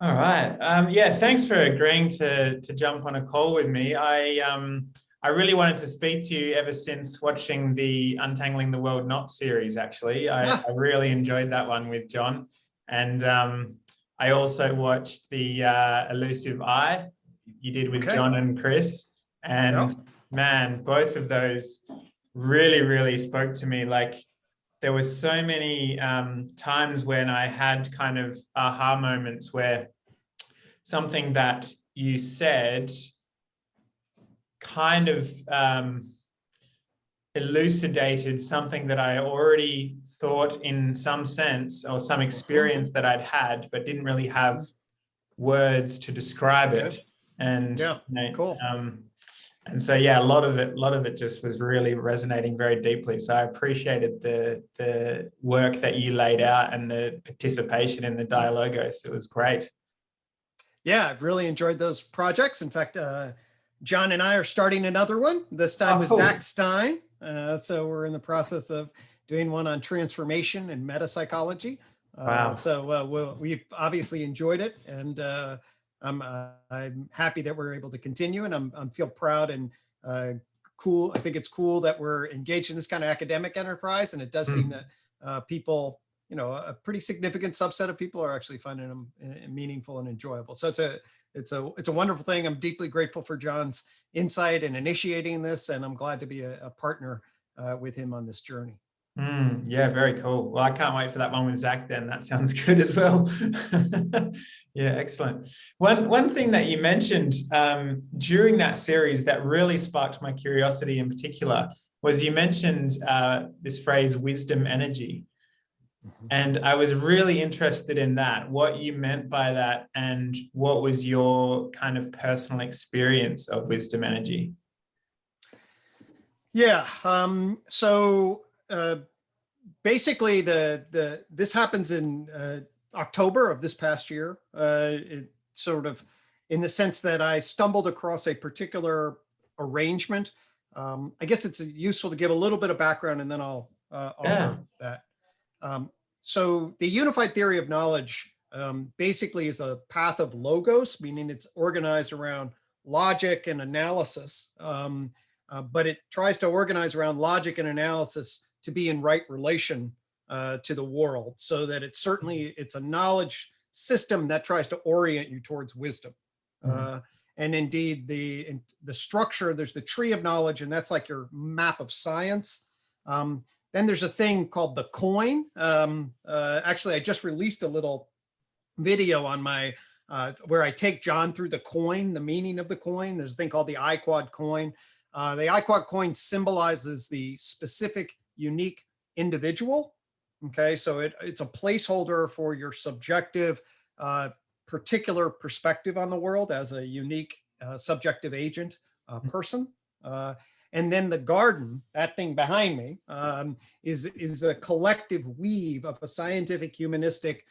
All right. Yeah, thanks for agreeing to jump on a call with me. I really wanted to speak to you ever since watching the Untangling the World Knot series, actually. I really enjoyed that one with John. And I also watched the Elusive Eye you did with Okay. John and Chris. Yeah. And man, both of those really, really spoke to me. Like, there were so many times when I had kind of aha moments where something that you said kind of elucidated something that I already thought in some sense or some experience that I'd had, but didn't really have words to describe it. And Yeah, cool. And so, yeah, a lot of it just was really resonating very deeply. So I appreciated the work that you laid out and the participation in the Dialogos. It was great. Yeah, I've really enjoyed those projects. In fact, John and I are starting another one, this time with cool. Zach Stein. So we're in the process of doing one on transformation and meta psychology. Wow. So we've obviously enjoyed it, and I'm happy that we're able to continue, and I'm feel proud and cool. I think it's cool that we're engaged in this kind of academic enterprise, and it does seem that people, a pretty significant subset of people are actually finding them meaningful and enjoyable. So it's a wonderful thing. I'm deeply grateful for John's insight in initiating this, and I'm glad to be a partner with him on this journey. Yeah, very cool. Well, I can't wait for that one with Zach then. That sounds good as well. Yeah, excellent. One thing that you mentioned during that series that really sparked my curiosity in particular was you mentioned this phrase, wisdom energy. And I was really interested in that, what you meant by that, and what was your kind of personal experience of wisdom energy? Yeah. Basically, this happens in October of this past year. It sort of, in the sense that I stumbled across a particular arrangement. I guess it's useful to give a little bit of background, and then I'll offer that. So the unified theory of knowledge basically is a path of logos, meaning it's organized around logic and analysis, but it tries to organize around logic and analysis to be in right relation to the world, so that it's a knowledge system that tries to orient you towards wisdom. And indeed, the structure, there's the tree of knowledge, and that's like your map of science. Then there's a thing called the coin. Actually, I just released a little video on my where I take John through the coin, the meaning of the coin. There's a thing called the I-quad coin. The I-quad coin symbolizes the specific, unique individual. Okay, so it's a placeholder for your subjective, particular perspective on the world as a unique, subjective agent person. And then the garden, that thing behind me, is a collective weave of a scientific, humanistic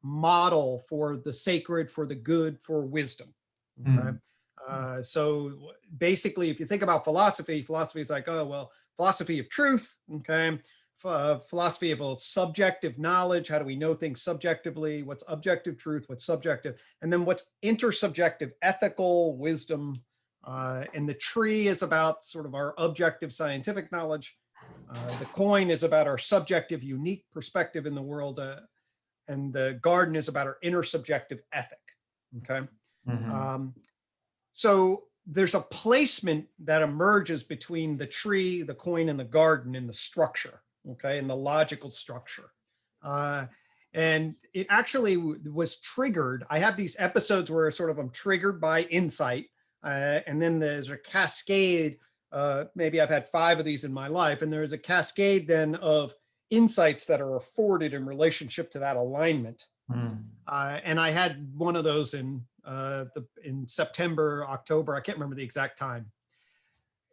model for the sacred, for the good, for wisdom. Okay? So basically, if you think about philosophy is like, oh, well, philosophy of truth, okay? Philosophy of a subjective knowledge. How do we know things subjectively? What's objective truth? What's subjective? And then what's intersubjective ethical wisdom? And the tree is about sort of our objective scientific knowledge. The coin is about our subjective, unique perspective in the world. And the garden is about our intersubjective ethic, okay? So there's a placement that emerges between the tree, the coin, and the garden in the structure, okay, in the logical structure. And it actually was triggered. I have these episodes where sort of I'm triggered by insight, and then there's a cascade. Maybe I've had 5 of these in my life, and there's a cascade then of insights that are afforded in relationship to that alignment. And I had one of those in September, October. I can't remember the exact time.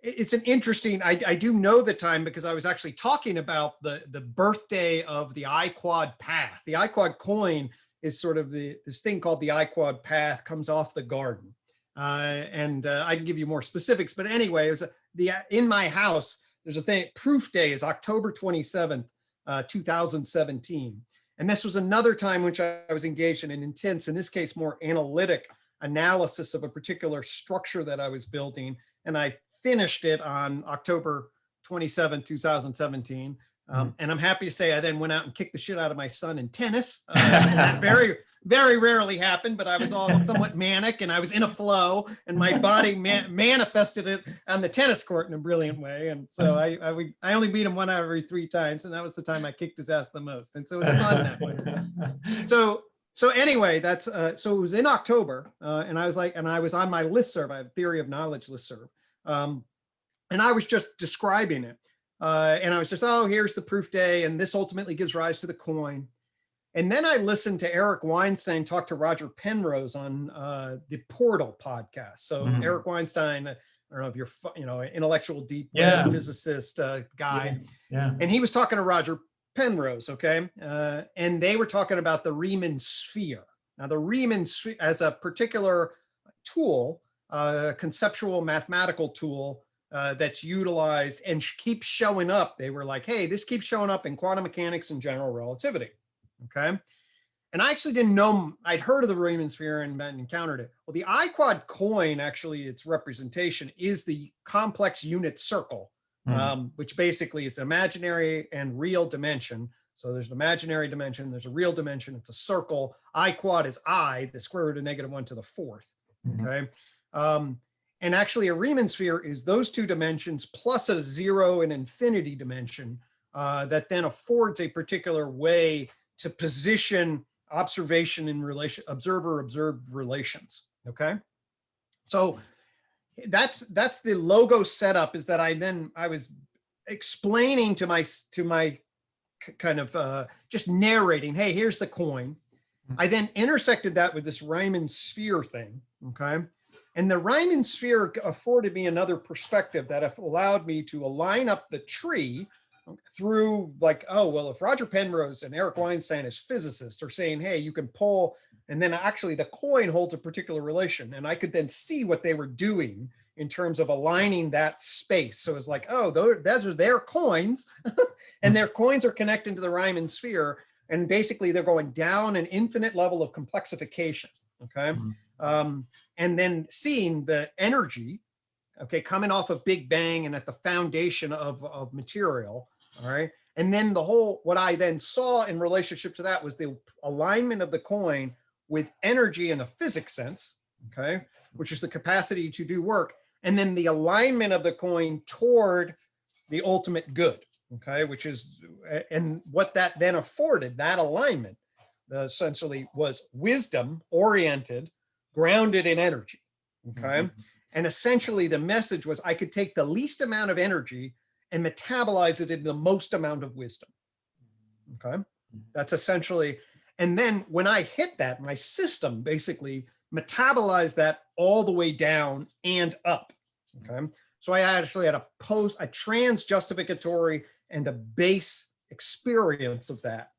It's an interesting, I do know the time because I was actually talking about the birthday of the I-quad path. The I-quad coin is sort of this thing called the I-quad path, comes off the garden. And I can give you more specifics, but anyway, it was in my house, there's a thing, proof day is October 27th, 2017. And this was another time which I was engaged in an intense, in this case, more analytic analysis of a particular structure that I was building. And I finished it on October 27, 2017. And I'm happy to say I then went out and kicked the shit out of my son in tennis. And that very, very rarely happened, but I was all somewhat manic and I was in a flow, and my body manifested it on the tennis court in a brilliant way. And so I only beat him 1 out of every 3 times. And that was the time I kicked his ass the most. And so it's fun that way. So anyway, that's, so it was in October, and I was on my listserv. I have Theory of Knowledge listserv. And I was just describing it. And I was just, oh, here's the proof day. And this ultimately gives rise to the coin. And then I listened to Eric Weinstein talk to Roger Penrose on the Portal podcast. So Eric Weinstein, I don't know if you're, intellectual deep physicist guy. Yeah. And he was talking to Roger Penrose, okay? And they were talking about the Riemann sphere. Now, the Riemann sphere as a particular tool, conceptual mathematical tool that's utilized and keeps showing up. They were like, hey, this keeps showing up in quantum mechanics and general relativity, okay? And I actually didn't know, I'd heard of the Riemann sphere and encountered it. Well, the iQuad coin, actually, its representation is the complex unit circle, which basically is imaginary and real dimension. So there's an imaginary dimension, there's a real dimension, it's a circle. iQuad is I, the square root of -1 to the 4th, okay? And actually a Riemann sphere is those 2 dimensions plus a 0 and infinity dimension that then affords a particular way to position observation in relation, observer-observed relations, okay? So that's the logo setup, is that I was explaining to my kind of just narrating, hey, here's the coin. I then intersected that with this Riemann sphere thing, okay? And the Riemann sphere afforded me another perspective that allowed me to align up the tree through like, oh, well, if Roger Penrose and Eric Weinstein as physicists are saying, hey, you can pull, and then actually the coin holds a particular relation. And I could then see what they were doing in terms of aligning that space. So it's like, oh, those are their coins and their coins are connected to the Riemann sphere. And basically they're going down an infinite level of complexification, okay? And then seeing the energy, okay, coming off of Big Bang and at the foundation of material, all right? And then what I then saw in relationship to that was the alignment of the coin with energy in the physics sense, okay, which is the capacity to do work, and then the alignment of the coin toward the ultimate good, okay, which is, and what that then afforded, that alignment, essentially was wisdom oriented, grounded in energy, okay? And essentially the message was I could take the least amount of energy and metabolize it in the most amount of wisdom, okay? That's essentially, and then when I hit that, my system basically metabolized that all the way down and up, okay? So I actually had a trans justificatory and a base experience of that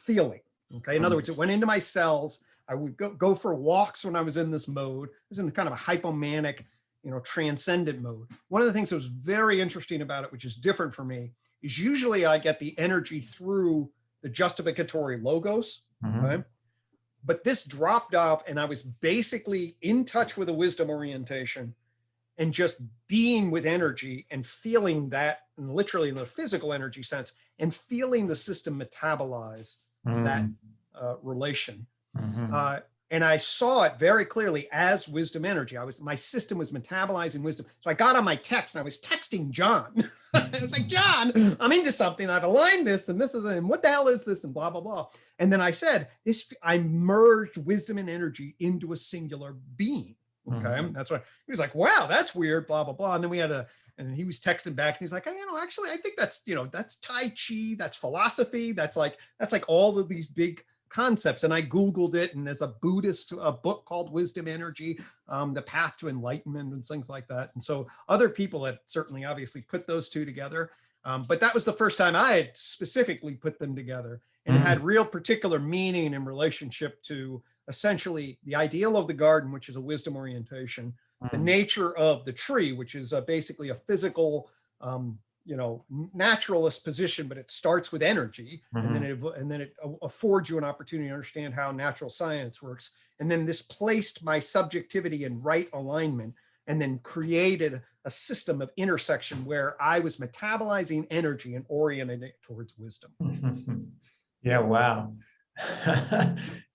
feeling, okay? In other words, it went into my cells. I would go for walks when I was in this mode. I was in the kind of a hypomanic, transcendent mode. One of the things that was very interesting about it, which is different for me, is usually I get the energy through the justificatory logos, okay? But this dropped off and I was basically in touch with a wisdom orientation and just being with energy and feeling that, and literally in the physical energy sense, and feeling the system metabolize that relation. And I saw it very clearly as wisdom energy. My system was metabolizing wisdom. So I got on my text and I was texting John. I was like, John, I'm into something. I've aligned this and this is, and what the hell is this? And blah, blah, blah. And then I said, I merged wisdom and energy into a singular being. Okay. That's what he was like, wow, that's weird, blah, blah, blah. And then and he was texting back and he's like, actually, I think that's, that's Tai Chi, that's philosophy. That's like all of these big concepts. And I Googled it, and there's a Buddhist book called Wisdom Energy, The Path to Enlightenment and things like that. And so other people had certainly obviously put those two together. But that was the first time I had specifically put them together, and it had real particular meaning in relationship to essentially the ideal of the garden, which is a wisdom orientation, the nature of the tree, which is basically a physical, naturalist position, but it starts with energy, and then Mm-hmm. it affords you an opportunity to understand how natural science works. And then this placed my subjectivity in right alignment, and then created a system of intersection where I was metabolizing energy and orienting it towards wisdom. Yeah, wow.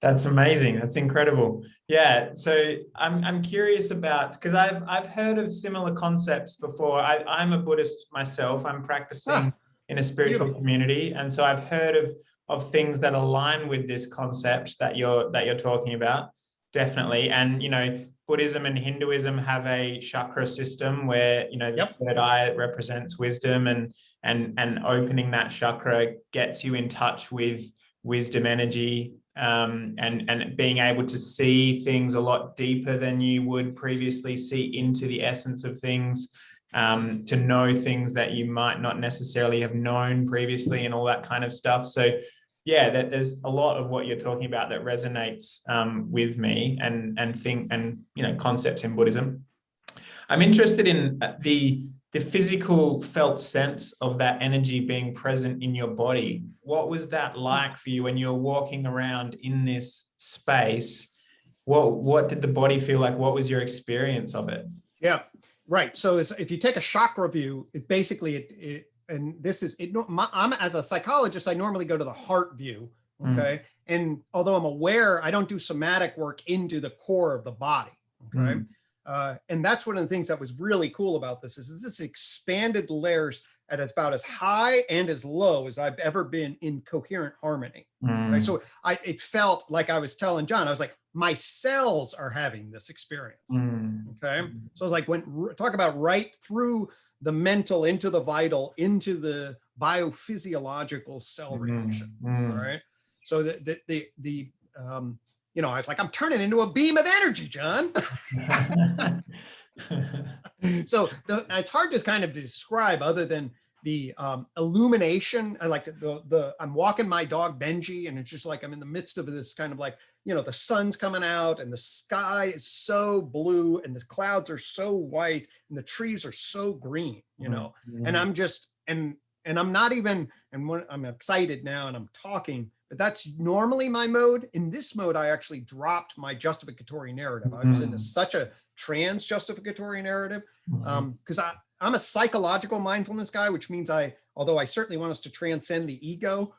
That's amazing. That's incredible. Yeah. So I'm curious about, because I've heard of similar concepts before. I'm a Buddhist myself. I'm practicing Ah, in a spiritual beautiful. community. And so I've heard of things that align with this concept that you're talking about. Definitely. And Buddhism and Hinduism have a chakra system where, the Yep. third eye represents wisdom, and opening that chakra gets you in touch with wisdom energy, and being able to see things a lot deeper than you would previously see into the essence of things, to know things that you might not necessarily have known previously, and all that kind of stuff. So yeah, there's a lot of what you're talking about that resonates with me, and concepts in Buddhism. I'm interested in the physical felt sense of that energy being present in your body. What was that like for you when you were walking around in this space? What did the body feel like? What was your experience of it? Yeah, right. So if you take a chakra view, it basically and this is it. I'm as a psychologist, I normally go to the heart view. Okay, and although I'm aware, I don't do somatic work into the core of the body. Okay, and that's one of the things that was really cool about this is this expanded layers at about as high and as low as I've ever been in coherent harmony. Right. So it felt like I was telling John, I was like, my cells are having this experience. Okay. So it's like talk about right through the mental into the vital, into the biophysiological cell reaction. All right. So I was like, I'm turning into a beam of energy, John. So it's hard to kind of describe other than the illumination. I like I'm walking my dog Benji, and it's just like I'm in the midst of this kind of like, the sun's coming out and the sky is so blue and the clouds are so white and the trees are so green, and I'm just, and I'm not even, and when I'm excited now and I'm talking, but that's normally my mode. In this mode, I actually dropped my justificatory narrative. I was in such a trans justificatory narrative, because I'm a psychological mindfulness guy, which means although I certainly want us to transcend the ego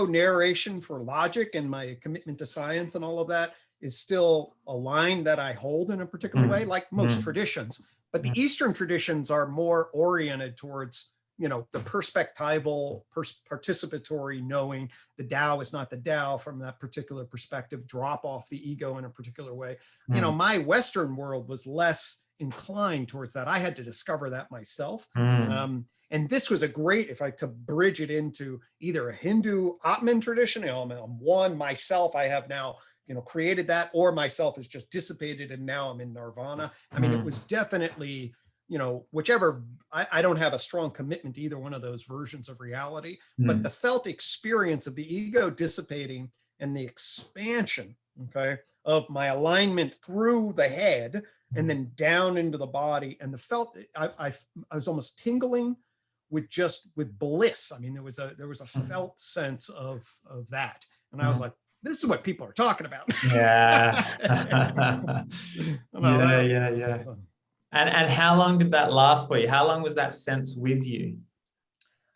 narration for logic and my commitment to science and all of that is still a line that I hold in a particular way, like most traditions. But the Eastern traditions are more oriented towards, the perspectival, participatory knowing. The Tao is not the Tao from that particular perspective, drop off the ego in a particular way. My Western world was less inclined towards that. I had to discover that myself. And this was a great, to bridge it into either a Hindu Atman tradition, I'm one myself, I have now, created that, or myself is just dissipated and now I'm in nirvana. I mean, it was definitely, whichever, I don't have a strong commitment to either one of those versions of reality, but the felt experience of the ego dissipating and the expansion, okay, of my alignment through the head and then down into the body, and the felt, I was almost tingling with bliss. I mean, there was a felt sense of that, and I was like, this is what people are talking about. Yeah. Yeah. And how long did that last for you? How long was that sense with you?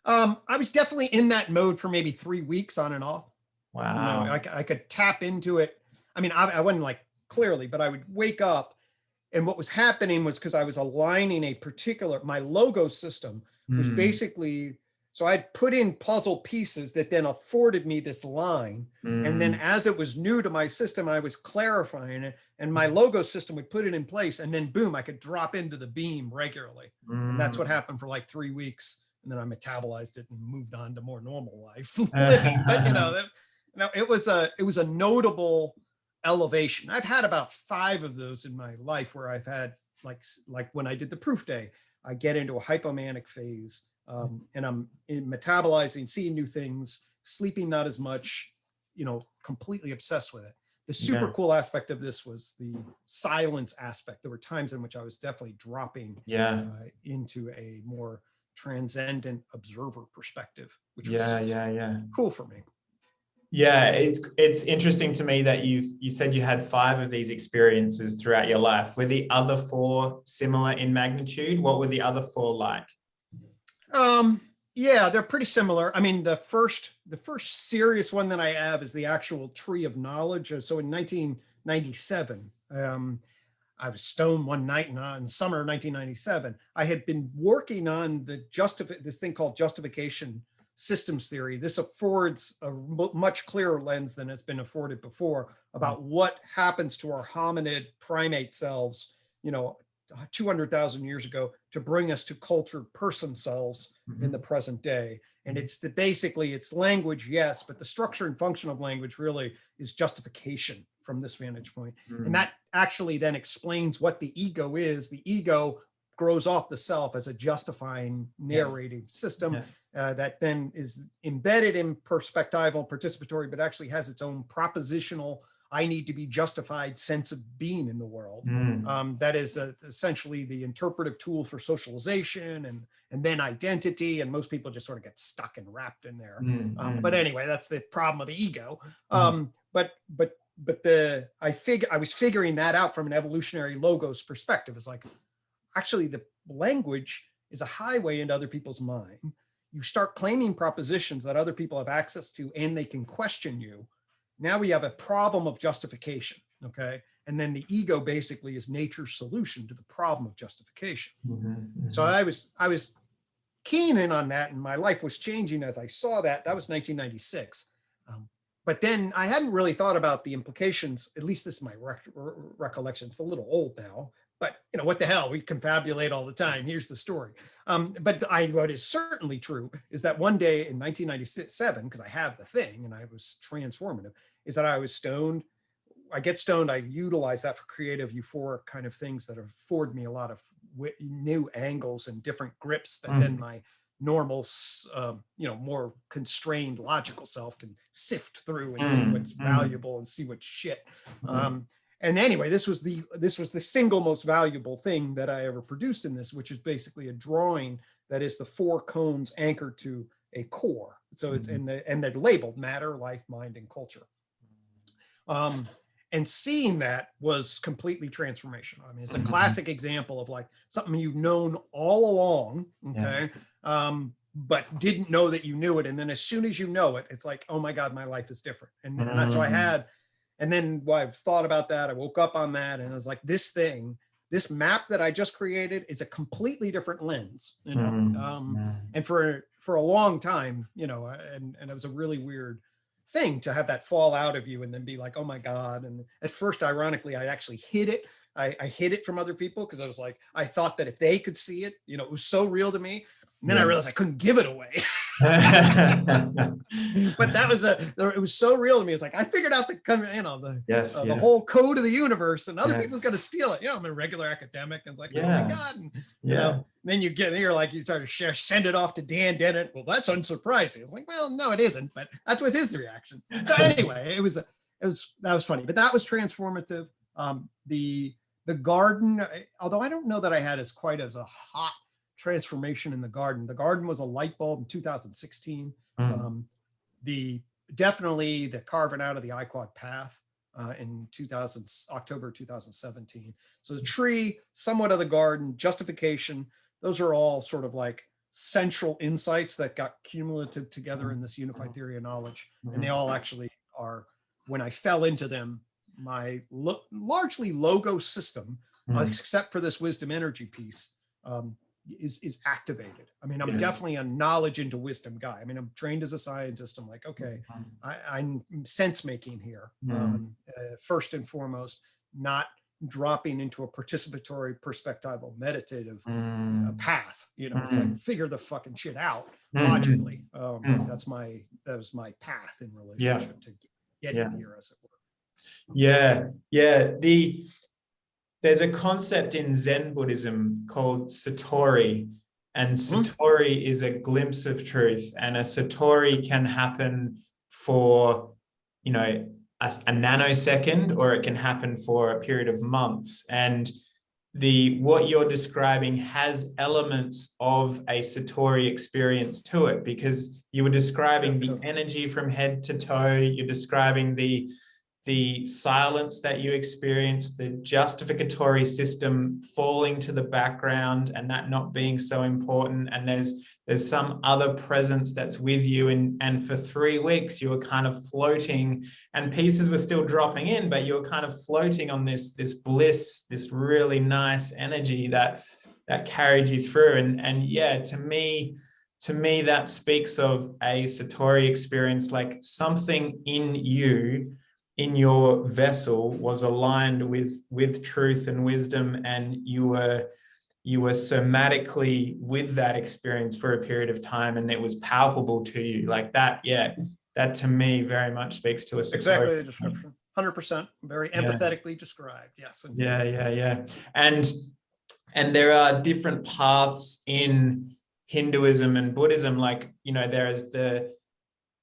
I was definitely in that mode for maybe 3 weeks on and off. Wow. I could tap into it. I mean, I wasn't like clearly, but I would wake up, and what was happening was because I was aligning my logo system was basically, so I'd put in puzzle pieces that then afforded me this line. And then as it was new to my system, I was clarifying it, and my logo system would put it in place, and then boom, I could drop into the beam regularly. And that's what happened for like 3 weeks. And then I metabolized it and moved on to more normal life living. But it was a notable elevation. I've had about 5 of those in my life where I've had like when I did the proof day, I get into a hypomanic phase, and I'm metabolizing, seeing new things, sleeping not as much, completely obsessed with it. The super cool aspect of this was the silence aspect. There were times in which I was definitely dropping into a more transcendent observer perspective, which was yeah. cool for me. Yeah, it's interesting to me that you said you had 5 of these experiences throughout your life. Were the other 4 similar in magnitude? What were the other 4 like? Yeah, they're pretty similar. I mean, the first serious one that I have is the actual tree of knowledge. So in 1997, I was stoned one night in the summer of 1997. I had been working on this thing called justification systems theory. This affords a much clearer lens than has been afforded before about what happens to our hominid primate selves, 200,000 years ago to bring us to cultured person selves in the present day. And it's basically it's language, yes, but the structure and function of language really is justification from this vantage point. And that actually then explains what the ego is. The ego grows off the self as a justifying narrating system that then is embedded in perspectival participatory, but actually has its own propositional I need to be justified sense of being in the world. That is essentially the interpretive tool for socialization and then identity. And most people just sort of get stuck and wrapped in there. But anyway, that's the problem of the ego. But I was figuring that out from an evolutionary logos perspective. It's like, actually the language is a highway into other people's mind. You start claiming propositions that other people have access to and they can question you. Now we have a problem of justification, okay? And then the ego basically is nature's solution to the problem of justification. So I was keen in on that, and my life was changing as I saw that. That was 1996. But then I hadn't really thought about the implications, at least this is my recollection. It's a little old now, but what the hell, we confabulate all the time. Here's the story. But what is certainly true is that one day in 1997, because I have the thing and I was transformative, is that I was stoned. I get stoned. I utilize that for creative euphoric kind of things that afford me a lot of new angles and different grips that then my normal, more constrained logical self can sift through and see what's valuable and see what's shit. And anyway, this was the single most valuable thing that I ever produced in this, which is basically a drawing that is the 4 cones anchored to a core. So it's and they're labeled matter, life, mind, and culture. And seeing that was completely transformational. I mean, it's a classic example of like something you've known all along, okay, but didn't know that you knew it. And then as soon as you know it, it's like, oh my God, my life is different. And so I had. And then I've thought about that. I woke up on that and I was like, this map that I just created is a completely different lens, and for a long time, and it was a really weird thing to have that fall out of you and then be like, oh my God. And at first, ironically, I actually hid it. I hid it from other people because I was like, I thought that if they could see it, it was so real to me. And then I realized I couldn't give it away. But it was so real to me. It's like I figured out the whole code of the universe, and other people's gonna steal it. I'm a regular academic, and it's like, oh my God. And, then you're like, you try to send it off to Dan Dennett. Well, that's unsurprising. It's like, well, no, it isn't, but that was his reaction. So anyway, that was funny, but that was transformative. The garden, although I don't know that I had quite as a hot transformation in the garden. The garden was a light bulb in 2016. Definitely the carving out of the I-Quad path in October 2017. So the tree, somewhat of the garden, justification, those are all sort of like central insights that got cumulative together in this unified theory of knowledge. And they all actually are, when I fell into them, my largely logo system, except for this wisdom energy piece, is activated. I mean, I'm definitely a knowledge into wisdom guy. I mean, I'm trained as a scientist. I'm like, okay, I'm sense making here. First and foremost, not dropping into a participatory, perspectival, meditative path. It's like figure the fucking shit out logically. That was my path in relationship to getting here, as it were. There's a concept in Zen Buddhism called Satori, and Satori is a glimpse of truth, and a Satori can happen for, a nanosecond, or it can happen for a period of months. And what you're describing has elements of a Satori experience to it, because you were describing the energy from head to toe. You're describing the silence that you experience, the justificatory system falling to the background and that not being so important. And there's some other presence that's with you. And for 3 weeks, you were kind of floating, and pieces were still dropping in, but you were kind of floating on this bliss, this really nice energy that carried you through. And yeah, to me, that speaks of a Satori experience, like something in you, in your vessel, was aligned with truth and wisdom, and you were somatically with that experience for a period of time, and it was palpable to you like that. Yeah, that to me very much speaks to a Satori. Exactly the description. 100%. Very empathetically described. Yes. Indeed. Yeah. And there are different paths in Hinduism and Buddhism. Like, there is the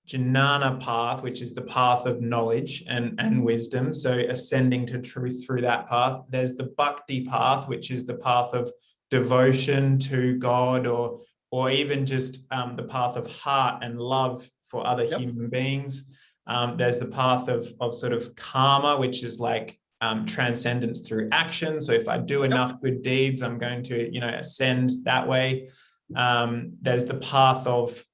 Jnana path, which is the path of knowledge and wisdom, so ascending to truth through that path. There's the Bhakti path, which is the path of devotion to God, or even just the path of heart and love for other human beings. There's the path of sort of karma, which is like transcendence through action. So if I do enough good deeds, I'm going to, ascend that way. There's the path of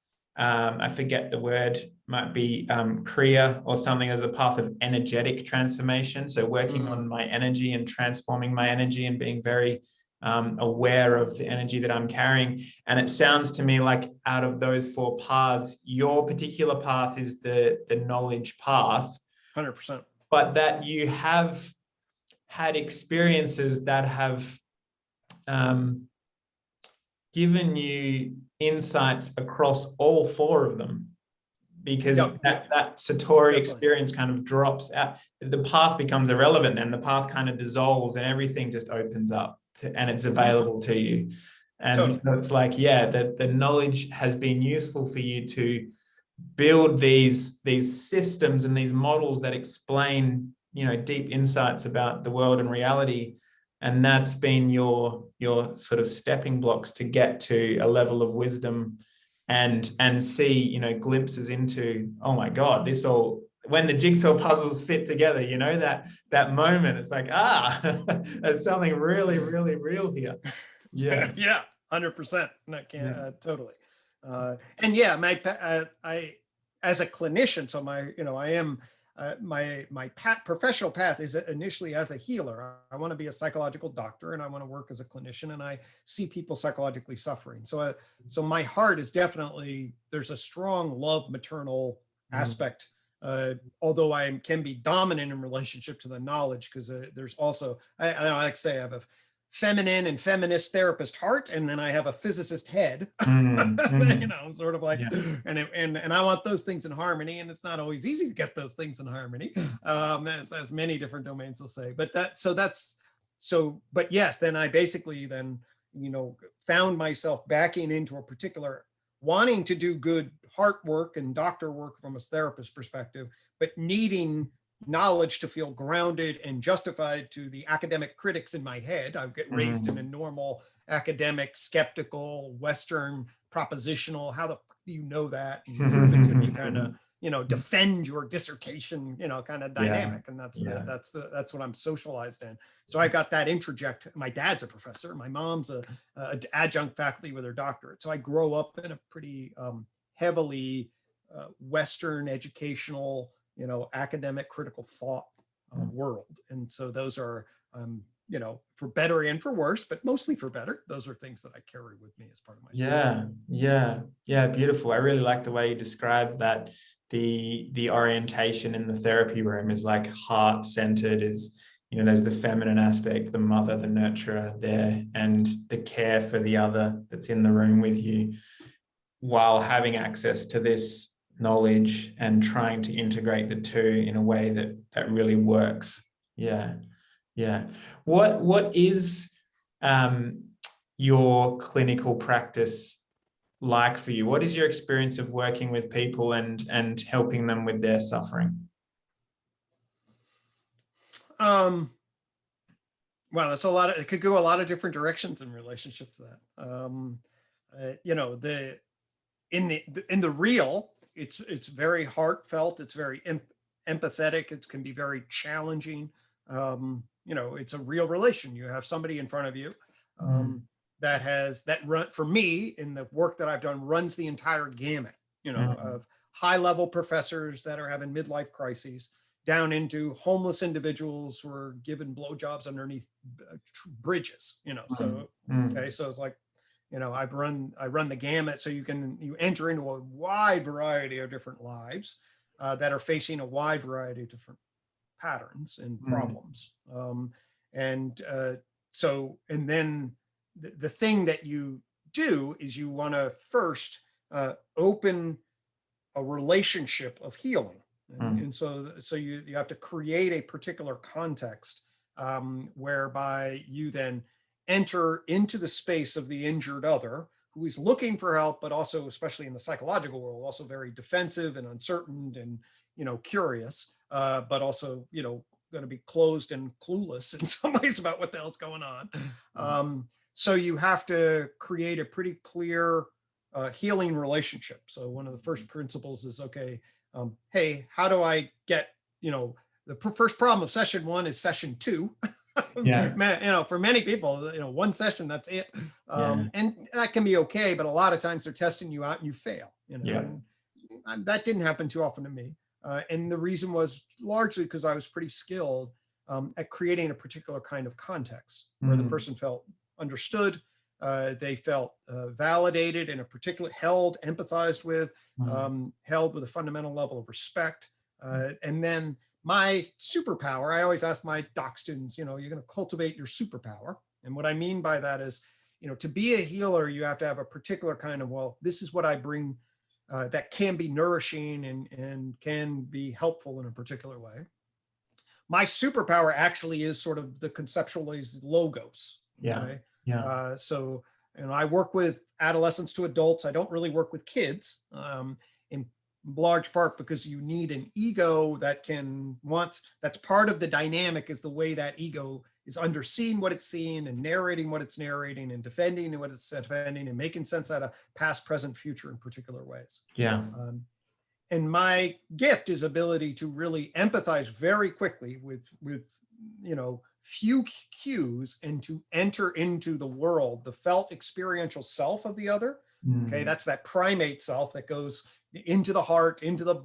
I forget the word, might be Kriya or something, as a path of energetic transformation. So working on my energy and transforming my energy and being very aware of the energy that I'm carrying. And it sounds to me like out of those 4 paths, your particular path is the knowledge path. 100%. But that you have had experiences that have given you insights across all 4 of them, because that Satori experience kind of drops out. The path becomes irrelevant, and the path kind of dissolves, and everything just opens up and it's available to you. And so it's like, the knowledge has been useful for you to build these systems and these models that explain, deep insights about the world and reality. And that's been your sort of stepping blocks to get to a level of wisdom and see, glimpses into, oh my God, this all, when the jigsaw puzzles fit together, that moment, it's like, there's something really, really real here. Yeah. Yeah, 100%. I can't totally. And I, as a clinician, so I am, my professional path is initially as a healer. I want to be a psychological doctor, and I want to work as a clinician, and I see people psychologically suffering. So my heart is definitely, there's a strong love maternal aspect, although I can be dominant in relationship to the knowledge, because there's also, I like to say, I have a feminine and feminist therapist heart, and then I have a physicist head. Sort of like, and I want those things in harmony, and it's not always easy to get those things in harmony, as many different domains will say. But yes, then I basically found myself backing into a particular, wanting to do good heart work and doctor work from a therapist perspective, but needing knowledge to feel grounded and justified to the academic critics in my head. I get raised in a normal academic, skeptical, Western propositional, how the fuck do you know that? And you prove it to me kind of, defend your dissertation, kind of dynamic. And that's what I'm socialized in. So I got that interject. My dad's a professor. My mom's a adjunct faculty with her doctorate. So I grow up in a pretty heavily Western educational, academic critical thought world. And so those are, for better and for worse, but mostly for better, those are things that I carry with me as part of my Yeah, beautiful. I really like the way you described that. The orientation in the therapy room is like heart-centered, is, there's the feminine aspect, the mother, the nurturer there, and the care for the other that's in the room with you, while having access to this knowledge and trying to integrate the two in a way that really works. Yeah. What is your clinical practice like for you? What is your experience of working with people and helping them with their suffering? Wow, that's a lot. It could go a lot of different directions in relationship to that. You know, in the real, it's very heartfelt. It's very empathetic. It can be very challenging. You know, it's a real relation. You have somebody in front of you Mm, that run for me in the work that I've done runs the entire gamut. You know, mm, of high level professors that are having midlife crises down into homeless individuals who are given blowjobs underneath bridges. You know, mm, so okay, mm, so it's like, you know, I run the gamut, so you enter into a wide variety of different lives that are facing a wide variety of different patterns and mm, problems. And and then the thing that you do is you want to first open a relationship of healing. mm, And so you have to create a particular context whereby you then enter into the space of the injured other who is looking for help, but also, especially in the psychological world, also very defensive and uncertain and, you know, curious, but also, you know, going to be closed and clueless in some ways about what the hell's going on. So you have to create a pretty clear healing relationship. So one of the first principles is, okay, hey, how do I get, you know, the first problem of session one is session two. yeah, Man, you know, for many people, you know, one session, that's it. yeah, And that can be okay, but a lot of times they're testing you out and you fail, you know, yeah. and that didn't happen too often to me. And the reason was largely because I was pretty skilled at creating a particular kind of context where the Mm, person felt understood, they felt validated in a particular, held, empathized with, mm, held with a fundamental level of respect. And then my superpower, I always ask my doc students, you know, you're going to cultivate your superpower. And what I mean by that is, you know, to be a healer, you have to have a particular kind of, well, this is what I bring that can be nourishing and can be helpful in a particular way. My superpower actually is sort of the conceptualized logos. yeah, Okay. yeah. So, and I work with adolescents to adults. I don't really work with kids in large part because you need an ego that can once, that's part of the dynamic is the way that ego is underseeing what it's seeing and narrating what it's narrating and defending what it's defending and making sense out of past, present, future in particular ways. Yeah. And my gift is ability to really empathize very quickly with you know, few cues and to enter into the world, the felt experiential self of the other. Okay, Mm, that's that primate self that goes into the heart, into the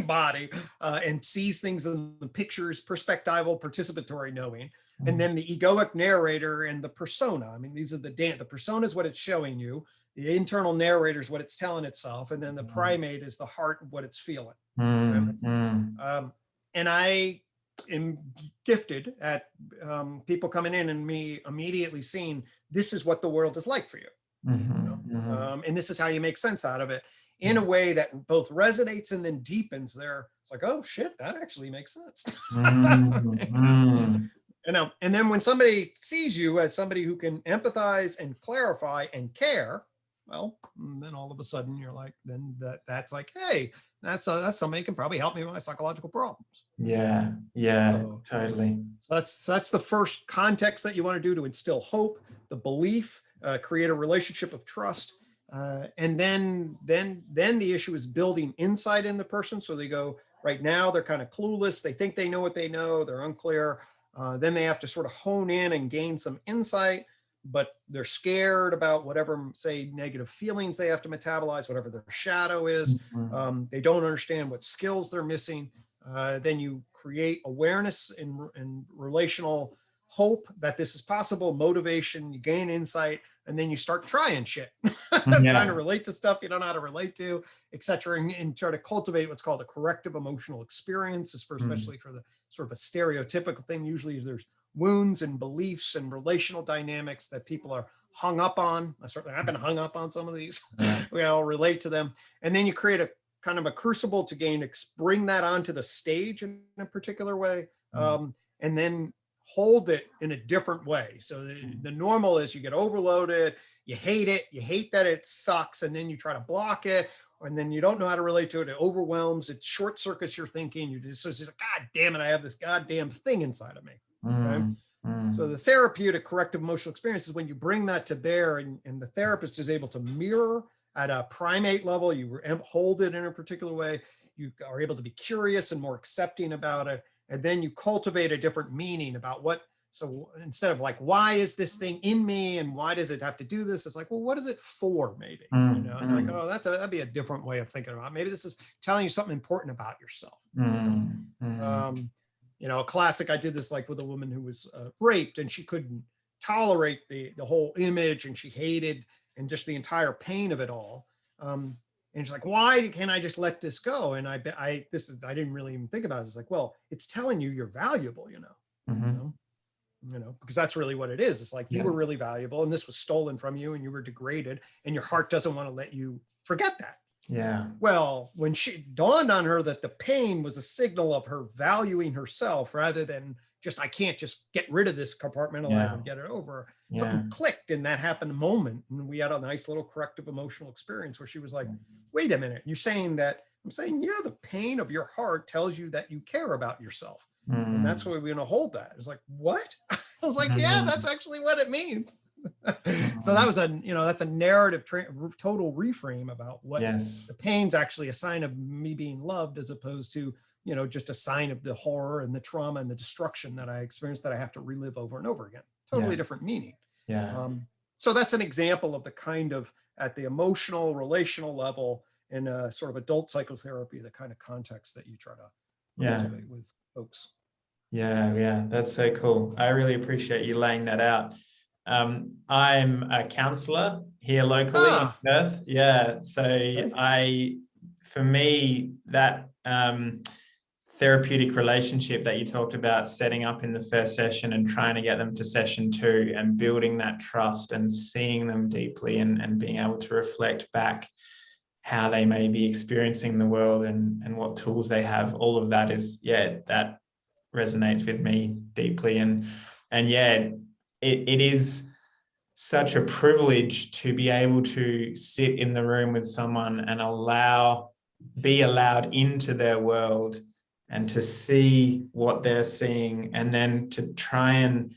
body, and sees things in the pictures, perspectival, participatory knowing. And mm, then the egoic narrator and the persona. I mean, these are the persona is what it's showing you. The internal narrator is what it's telling itself, and then the primate is the heart of what it's feeling. Okay? mm, mm, And I am gifted at people coming in and me immediately seeing this is what the world is like for you, you know, mhm, mhm, and this is how you make sense out of it in a way that both resonates and then deepens there. It's like, oh shit, that actually makes sense. mm, mm. You know, and then when somebody sees you as somebody who can empathize and clarify and care, well, then all of a sudden you're like, then that's like, hey, that's somebody who can probably help me with my psychological problems. Yeah, yeah, So, totally. so that's the first context that you want to do to instill hope, the belief, create a relationship of trust, and then the issue is building insight in the person. So they go right now they're kind of clueless. They think they know what they know. They're unclear. Then they have to sort of hone in and gain some insight, but they're scared about whatever, say, negative feelings they have to metabolize, whatever their shadow is. Mhm, They don't understand what skills they're missing. Then you create awareness and relational hope that this is possible, motivation, you gain insight, and then you start trying shit, trying to yeah. relate to stuff you don't know how to relate to, etc., and try to cultivate what's called a corrective emotional experience, Mm, especially for the sort of a stereotypical thing. Usually there's wounds and beliefs and relational dynamics that people are hung up on. I've been hung up on some of these. yeah. We all relate to them. And then you create a kind of a crucible to bring that onto the stage in a particular way, Mm, and then hold it in a different way. So the normal is you get overloaded, you hate that it sucks, and then you try to block it, and then you don't know how to relate to it. It overwhelms, it short circuits your thinking. You just, so it's just like, God damn it, I have this goddamn thing inside of me. Okay. mm, So the therapeutic corrective emotional experience is when you bring that to bear, and the therapist is able to mirror at a primate level, you hold it in a particular way, you are able to be curious and more accepting about it, and then you cultivate a different meaning about what. So instead of like, why is this thing in me and why does it have to do this? It's like, well, what is it for? Maybe, it's like, oh, that'd be a different way of thinking about it. Maybe this is telling you something important about yourself. A classic, I did this like with a woman who was raped, and she couldn't tolerate the whole image, and she hated and just the entire pain of it all. And she's like, why can't I just let this go? And I didn't really even think about it. It's like, well, it's telling you you're valuable, because that's really what it is. It's like you were really valuable and this was stolen from you and you were degraded, and your heart doesn't want to let you forget that. Yeah. Well, when she dawned on her that the pain was a signal of her valuing herself rather than just, I can't just get rid of this, compartmentalize and get it over. Something clicked, and that happened a moment. And we had a nice little corrective emotional experience where she was like, wait a minute, you're saying that? I'm saying, yeah, the pain of your heart tells you that you care about yourself. And that's why we're going to hold that. It's like, what? I was like, yeah, that's actually what it means. So that was that's a narrative total reframe about what the pain's actually a sign of me being loved, as opposed to just a sign of the horror and the trauma and the destruction that I experienced that I have to relive over and over again. Totally different meaning. So that's an example of the kind of, at the emotional relational level in a sort of adult psychotherapy, the kind of context that you try to cultivate with folks. That's so cool. I really appreciate you laying that out. I'm a counselor here locally in Perth. So for me, that therapeutic relationship that you talked about setting up in the first session and trying to get them to session 2 and building that trust and seeing them deeply and being able to reflect back how they may be experiencing the world and what tools they have, all of that is, that resonates with me deeply. It is such a privilege to be able to sit in the room with someone and be allowed into their world and to see what they're seeing, and then to try and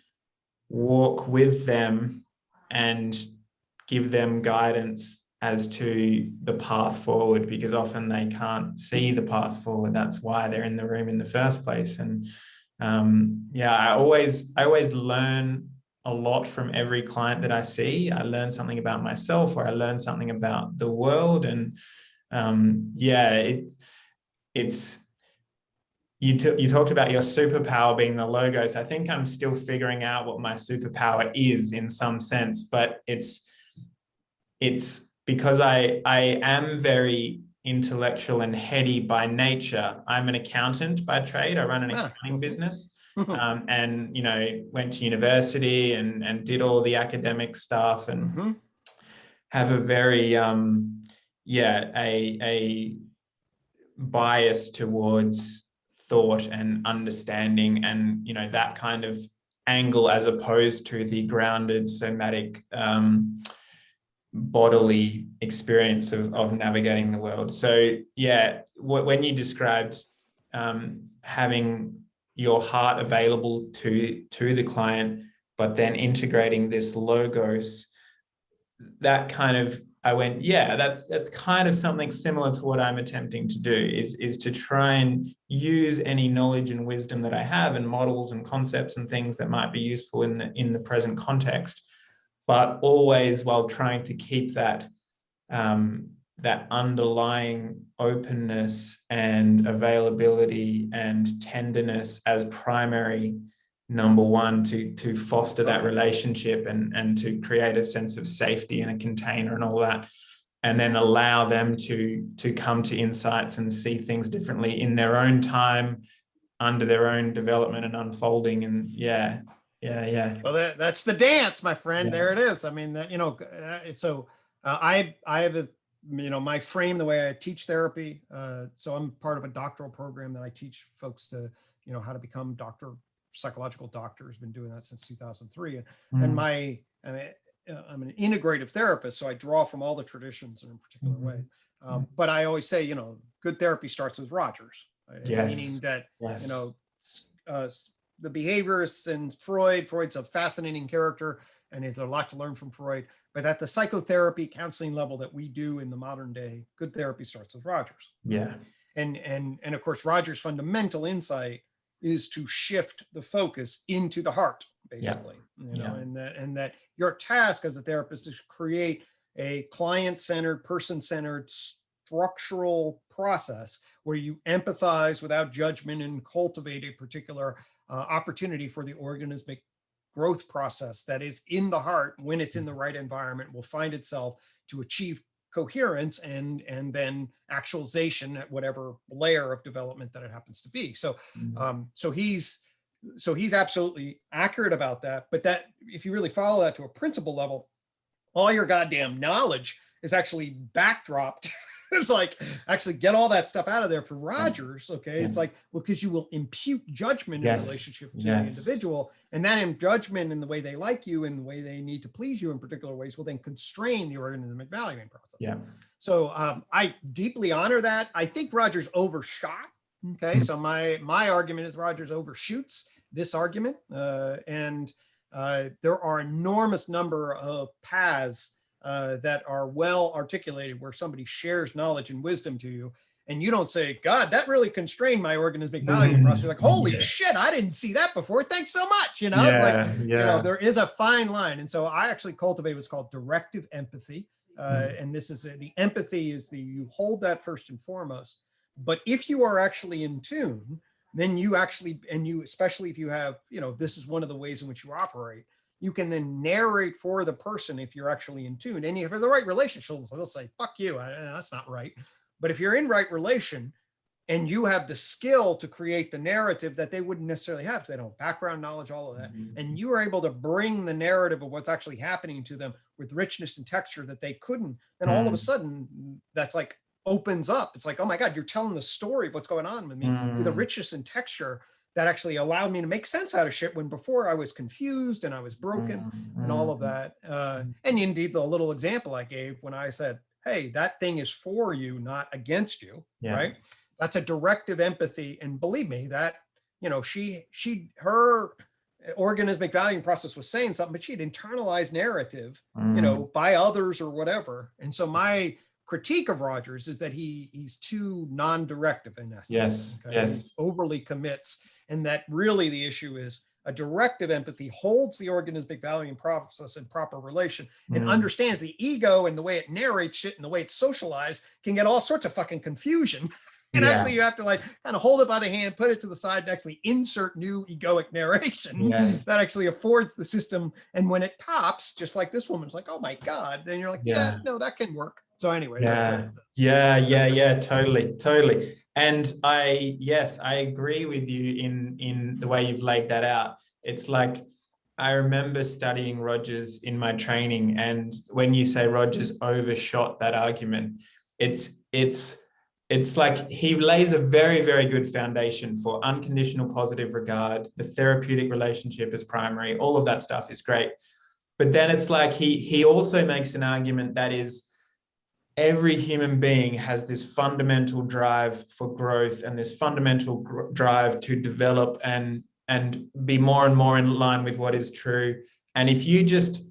walk with them and give them guidance as to the path forward, because often they can't see the path forward. That's why they're in the room in the first place. And I always learn a lot from every client that I see. I learn something about myself, or I learn something about the world. And it's you talked about your superpower being the logos. I think I'm still figuring out what my superpower is in some sense, but it's because I am very intellectual and heady by nature. I'm an accountant by trade. I run an accounting business. And went to university and did all the academic stuff, and have a very a bias towards thought and understanding, and that kind of angle, as opposed to the grounded somatic bodily experience of navigating the world. So when you described having your heart available to the client, but then integrating this logos, that kind of, I went, that's kind of something similar to what I'm attempting to do, is to try and use any knowledge and wisdom that I have, and models and concepts and things that might be useful in the present context, but always while trying to keep that that underlying openness and availability and tenderness as primary number one, to foster that relationship and to create a sense of safety and a container and all that, and then allow them to come to insights and see things differently in their own time, under their own development and unfolding. And well, that's the dance, my friend. There it is. I mean, I have a, my frame, the way I teach therapy. So I'm part of a doctoral program that I teach folks to, how to become psychological doctors. Been doing that since 2003. And I'm an integrative therapist, so I draw from all the traditions in a particular way. But I always say, good therapy starts with Rogers, meaning that, the behaviorists and Freud's a fascinating character, and there's a lot to learn from Freud. But at the psychotherapy counseling level that we do in the modern day, good therapy starts with Rogers. Yeah. And of course, Rogers' fundamental insight is to shift the focus into the heart, basically. And that your task as a therapist is to create a client-centered, person-centered, structural process where you empathize without judgment and cultivate a particular opportunity for the organismic growth process that is in the heart. When it's in the right environment, will find itself to achieve coherence and then actualization at whatever layer of development that it happens to be. So he's absolutely accurate about that. But that, if you really follow that to a principle level, all your goddamn knowledge is actually backdropped. It's like, actually get all that stuff out of there for Rogers. Okay. It's like, well, because you will impute judgment in relationship to the individual, and that in judgment in the way they like you and the way they need to please you in particular ways will then constrain the organismic valuing process. So I deeply honor that. I think Rogers overshot. Okay. So my argument is Rogers overshoots this argument. And there are enormous number of paths that are well articulated where somebody shares knowledge and wisdom to you, and you don't say, God, that really constrained my organismic value process. You're like, holy shit, I didn't see that before. Thanks so much. You know, there is a fine line. And so I actually cultivate what's called directive empathy. And this is the empathy is you hold that first and foremost. But if you are actually in tune, then you actually, especially if you have, this is one of the ways in which you operate, you can then narrate for the person if you're actually in tune. And if you're the right relationship, they'll say, fuck you, that's not right. But if you're in right relation and you have the skill to create the narrative that they wouldn't necessarily have, they don't have background knowledge, all of that, and you are able to bring the narrative of what's actually happening to them with richness and texture that they couldn't, then all of a sudden that's like opens up. It's like, oh my God, you're telling the story of what's going on with me with a richness and texture that actually allowed me to make sense out of shit when before I was confused and I was broken and all of that. And indeed, the little example I gave when I said, hey, that thing is for you, not against you, right? That's a directive empathy. And believe me, that, her organismic valuing process was saying something, but she had internalized narrative, by others or whatever. And so my critique of Rogers is that he's too non-directive in essence. He overly commits. And that really the issue is a directive empathy holds the organismic valuing process in proper relation and understands the ego, and the way it narrates shit and the way it's socialized can get all sorts of fucking confusion. And actually you have to like kind of hold it by the hand, put it to the side, and actually insert new egoic narration that actually affords the system. And when it pops, just like this woman's like, oh my God, then you're like, no, that can work. So anyway, totally. And I agree with you in the way you've laid that out. It's like, I remember studying Rogers in my training, and when you say Rogers overshot that argument, it's like he lays a very, very good foundation for unconditional positive regard. The therapeutic relationship is primary. All of that stuff is great. But then it's like he also makes an argument that is, every human being has this fundamental drive for growth and this fundamental drive to develop and be more and more in line with what is true. And if you just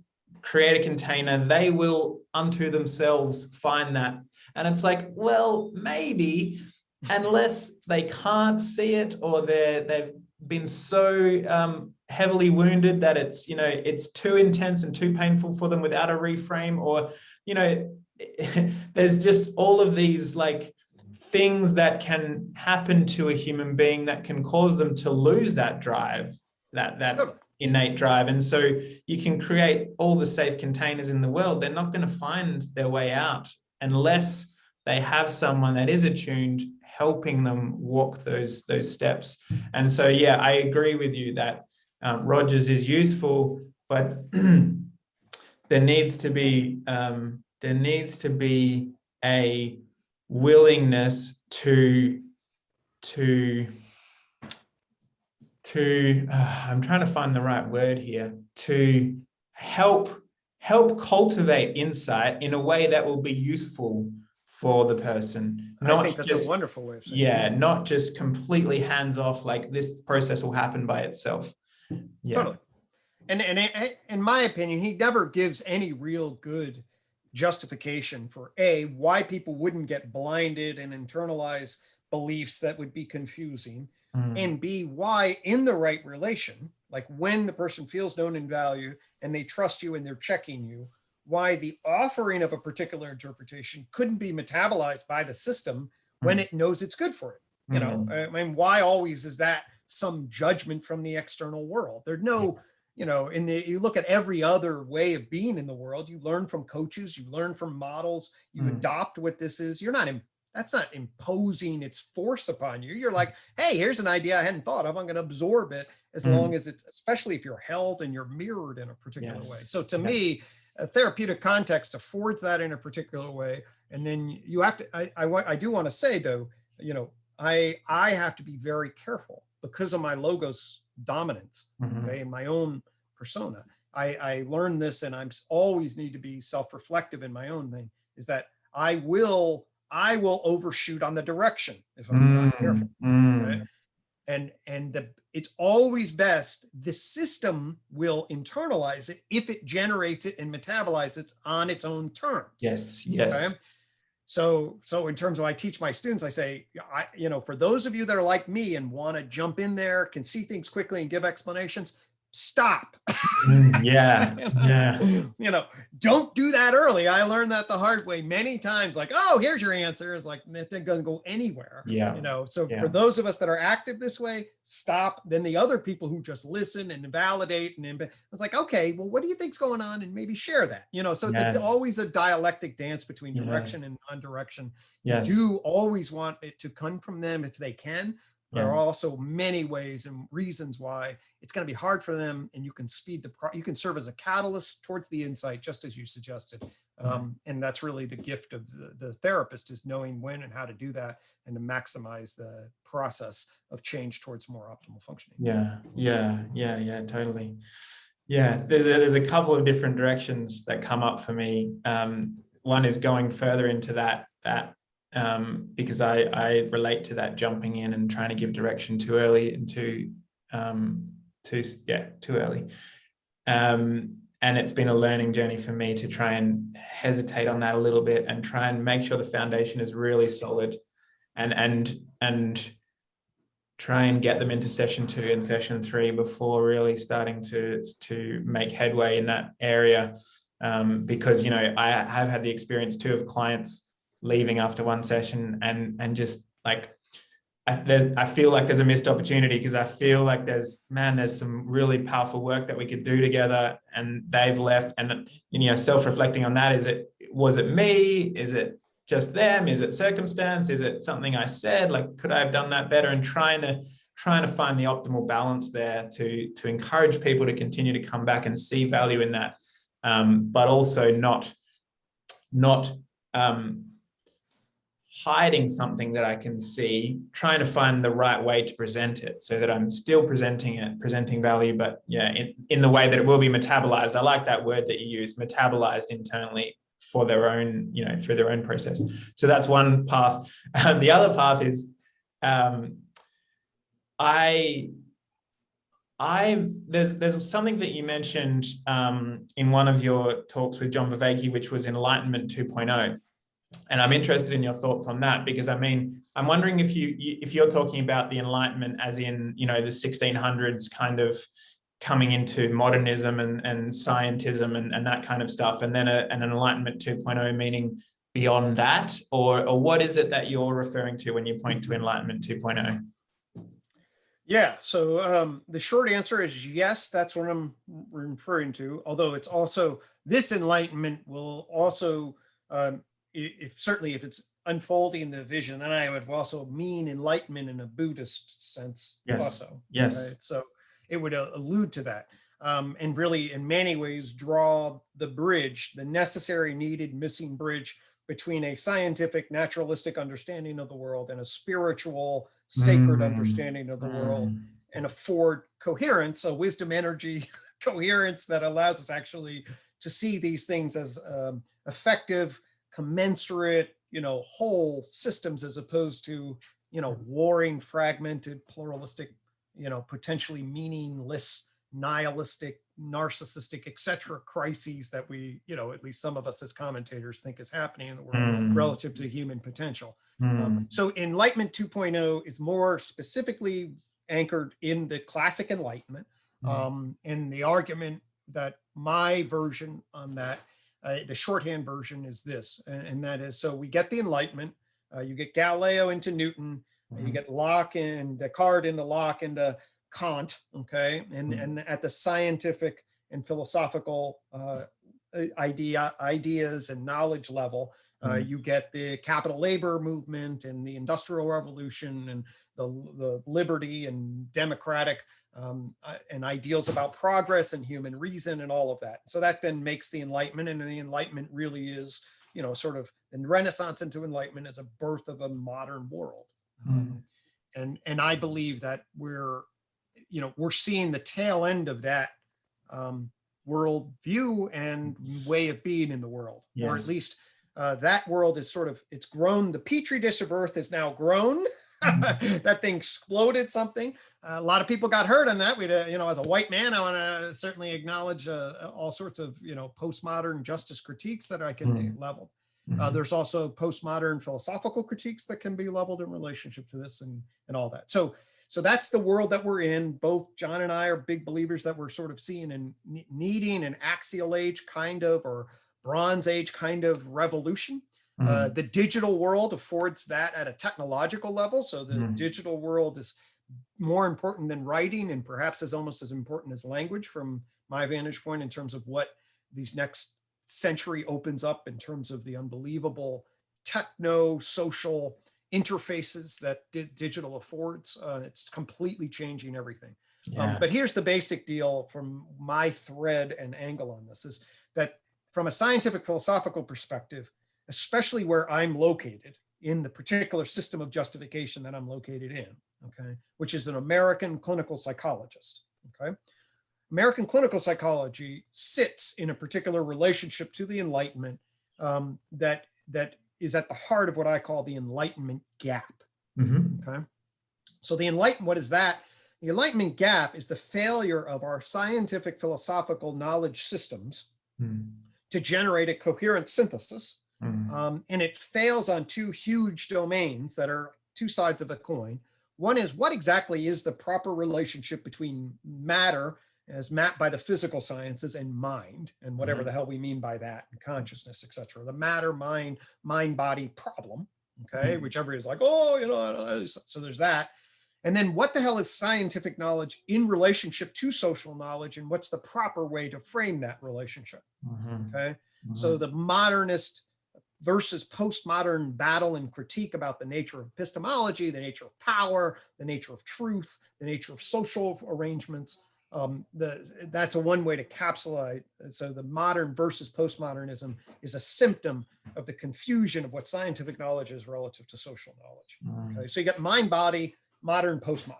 create a container, they will unto themselves find that. And it's like, well, maybe, unless they can't see it, or they've been so heavily wounded that it's too intense and too painful for them without a reframe, or, there's just all of these like things that can happen to a human being that can cause them to lose that drive, that innate drive. And so you can create all the safe containers in the world. They're not going to find their way out unless they have someone that is attuned helping them walk those steps. And so, I agree with you that Rogers is useful, but there needs to be a willingness to I'm trying to find the right word here, to help cultivate insight in a way that will be useful for the person. I think that's a wonderful way of saying it. Yeah, not just completely hands off, like this process will happen by itself. Yeah. Totally. And in my opinion, he never gives any real good justification for why people wouldn't get blinded and internalize beliefs that would be confusing, and B, why in the right relation, like when the person feels known and valued and they trust you and they're checking you, why the offering of a particular interpretation couldn't be metabolized by the system when it knows it's good for it. You know, I mean, why always is that some judgment from the external world? There's no, you know, you look at every other way of being in the world, you learn from coaches, you learn from models, you adopt what this is. That's not imposing its force upon you. You're like, hey, here's an idea I hadn't thought of. I'm going to absorb it, as long as it's, especially if you're held and you're mirrored in a particular way. So to me, a therapeutic context affords that in a particular way. And then you have to, I do want to say though, you know, I have to be very careful because of my logos dominance, okay, in my own persona. I learned this, and I'm always need to be self-reflective in my own thing, is that I will overshoot on the direction if I'm not careful. Right? And it's always best, the system will internalize it if it generates it and metabolizes it on its own terms. Yes. Okay? So in terms of, I teach my students, I say, you know, for those of you that are like me and want to jump in there, can see things quickly and give explanations, stop. You know, don't do that early. I learned that the hard way many times, like, oh, here's your answer. It's like, it ain't gonna go anywhere. You know, so for those of us that are active this way, stop. Then the other people who just listen and validate, and it's like, okay, well, what do you think's going on? And maybe share that, you know. So it's always a dialectic dance between direction and non-direction. You do always want it to come from them if they can. There are also many ways and reasons why it's going to be hard for them, and you can you can serve as a catalyst towards the insight, just as you suggested. And that's really the gift of the therapist, is knowing when and how to do that, and to maximize the process of change towards more optimal functioning. Totally. Yeah, there's a couple of different directions that come up for me. One is going further into that because I relate to that jumping in and trying to give direction too early and too early. And it's been a learning journey for me to try and hesitate on that a little bit and try and make sure the foundation is really solid, and try and get them into session 2 and session 3 before really starting to make headway in that area. Because, you know, I have had the experience too of clients leaving after one session and just like, I feel like there's a missed opportunity, because I feel like there's some really powerful work that we could do together, and they've left. And, you know, self-reflecting on that, was it me? Is it just them? Is it circumstance? Is it something I said? Like, could I have done that better? And trying to find the optimal balance there to encourage people to continue to come back and see value in that, but also not hiding something that I can see, trying to find the right way to present it so that I'm still presenting value, but in the way that it will be metabolized. I like that word that you use, metabolized internally for their own, you know, through their own process. So that's one path. The other path is, there's something that you mentioned in one of your talks with John Vervaeke, which was Enlightenment 2.0. And I'm interested in your thoughts on that, because I mean, I'm wondering if you're talking about the Enlightenment as in, you know, the 1600s kind of coming into modernism and scientism and that kind of stuff, and then an Enlightenment 2.0 meaning beyond that, or what is it that you're referring to when you point to Enlightenment 2.0? Yeah, so the short answer is yes, that's what I'm referring to. Although it's also, this enlightenment will also, certainly if it's unfolding the vision, then I would also mean enlightenment in a Buddhist sense also. Yes. Right? So it would allude to that, and really in many ways draw the bridge, the necessary, needed, missing bridge between a scientific, naturalistic understanding of the world and a spiritual, sacred understanding of the world, and afford coherence, a wisdom energy coherence that allows us actually to see these things as effective, commensurate, whole systems as opposed to, warring, fragmented, pluralistic, potentially meaningless, nihilistic, narcissistic, etc. crises that we, at least some of us as commentators think is happening in the world relative to human potential. So Enlightenment 2.0 is more specifically anchored in the classic Enlightenment, and the argument that my version on that, the shorthand version is this, and that is, so we get the Enlightenment, you get Galileo into Newton, you get Locke and Descartes into Locke into Kant, okay, and at the scientific and philosophical ideas and knowledge level, you get the capital labor movement and the Industrial Revolution and the liberty and democratic and ideals about progress and human reason and all of that. So that then makes the Enlightenment, and the Enlightenment really is, sort of the Renaissance into Enlightenment is a birth of a modern world. And I believe that we're seeing the tail end of that world view and way of being in the world, or at least that world is sort of, it's grown. The petri dish of Earth is now grown. That thing exploded something. A lot of people got hurt on that. We, as a white man, I want to certainly acknowledge all sorts of, postmodern justice critiques that I can level. There's also postmodern philosophical critiques that can be leveled in relationship to this and all that. So that's the world that we're in. Both John and I are big believers that we're sort of seeing and needing an axial age kind of, or Bronze Age kind of revolution. The digital world affords that at a technological level. So the digital world is more important than writing, and perhaps is almost as important as language from my vantage point, in terms of what these next century opens up in terms of the unbelievable techno-social interfaces that digital affords. It's completely changing everything. But here's the basic deal from my thread and angle on this, is that from a scientific philosophical perspective, especially where I'm located in the particular system of justification that I'm located in, okay, which is an American clinical psychologist, okay? American clinical psychology sits in a particular relationship to the Enlightenment that is at the heart of what I call the Enlightenment gap, okay? So the Enlightenment, what is that? The Enlightenment gap is the failure of our scientific philosophical knowledge systems to generate a coherent synthesis. And it fails on two huge domains that are two sides of a coin. One is, what exactly is the proper relationship between matter as mapped by the physical sciences and mind, and whatever the hell we mean by that, and consciousness, etc. The matter, mind-body problem, okay, which everybody is like, oh, so there's that. And then what the hell is scientific knowledge in relationship to social knowledge, and what's the proper way to frame that relationship, okay? So the modernist versus postmodern battle and critique about the nature of epistemology, the nature of power, the nature of truth, the nature of social arrangements. That's a one way to capsulize. So the modern versus postmodernism is a symptom of the confusion of what scientific knowledge is relative to social knowledge. Okay, so you got mind, body, modern, postmodern.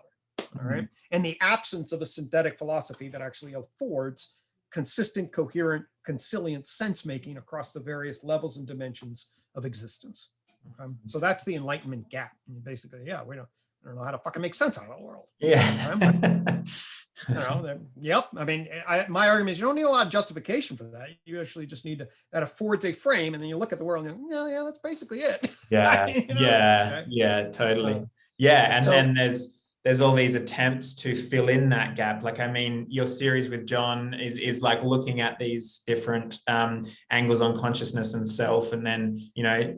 All right, and the absence of a synthetic philosophy that actually affords consistent, coherent, conciliant sense making across the various levels and dimensions of existence. Okay? So that's the Enlightenment gap. And basically, I don't know how to fucking make sense out of the world. Yep. I mean, my argument is you don't need a lot of justification for that. You actually just need that affords a frame, and then you look at the world and you go, yeah, that's basically it. Totally. And then there's all these attempts to fill in that gap. Like, I mean, your series with John is like looking at these different angles on consciousness and self. And then,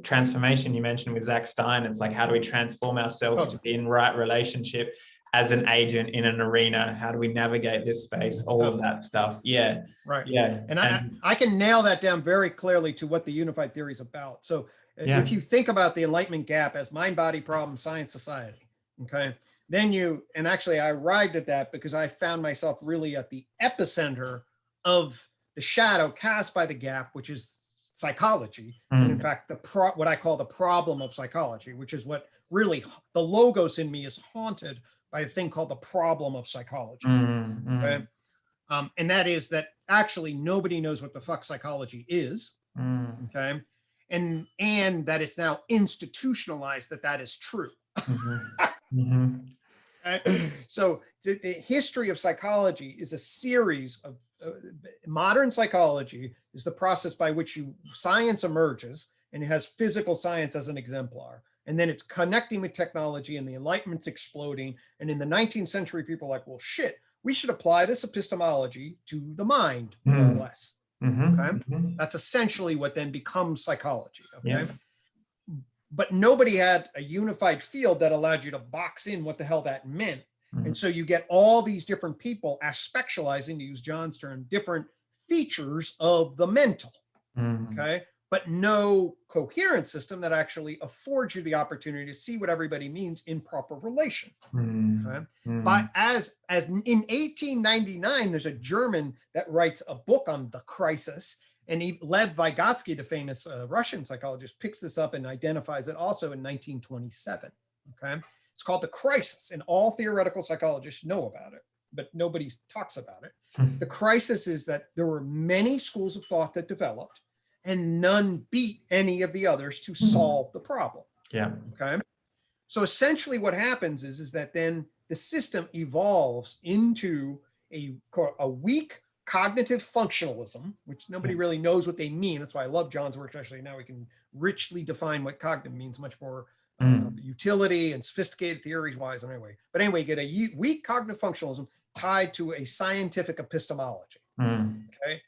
transformation you mentioned with Zach Stein, it's like, how do we transform ourselves to be in right relationship as an agent in an arena? How do we navigate this space? All of that stuff. Right. And I can nail that down very clearly to what the unified theory is about. So if you think about the Enlightenment gap as mind, body, problem, science, society, okay, then I arrived at that because I found myself really at the epicenter of the shadow cast by the gap, which is psychology. And in fact, what I call the problem of psychology, which is what really the logos in me is haunted by a thing called the problem of psychology. Okay? And that is that actually nobody knows what the fuck psychology is. Okay. and that it's now institutionalized that is true. So the history of psychology is a series of modern psychology is the process by which science emerges, and it has physical science as an exemplar. And then it's connecting with technology, and the Enlightenment's exploding. And in the 19th century, people are like, well, shit, we should apply this epistemology to the mind, more or less. Okay. That's essentially what then becomes psychology. Okay. But nobody had a unified field that allowed you to box in what the hell that meant. And so you get all these different people aspectualizing, to use John's term, different features of the mental. Okay. But no coherent system that actually affords you the opportunity to see what everybody means in proper relation. Okay. But as in 1899, there's a German that writes a book on the crisis, and Lev Vygotsky, the famous Russian psychologist, picks this up and identifies it also in 1927. Okay. It's called The Crisis, and all theoretical psychologists know about it, but nobody talks about it. The crisis is that there were many schools of thought that developed, and none beat any of the others to solve the problem. Yeah. Okay. So essentially what happens is that then the system evolves into a weak cognitive functionalism, which nobody really knows what they mean. That's why I love John's work. Actually, now we can richly define what cognitive means, much more utility and sophisticated theories wise. Anyway, but anyway, get a weak cognitive functionalism tied to a scientific epistemology. Okay.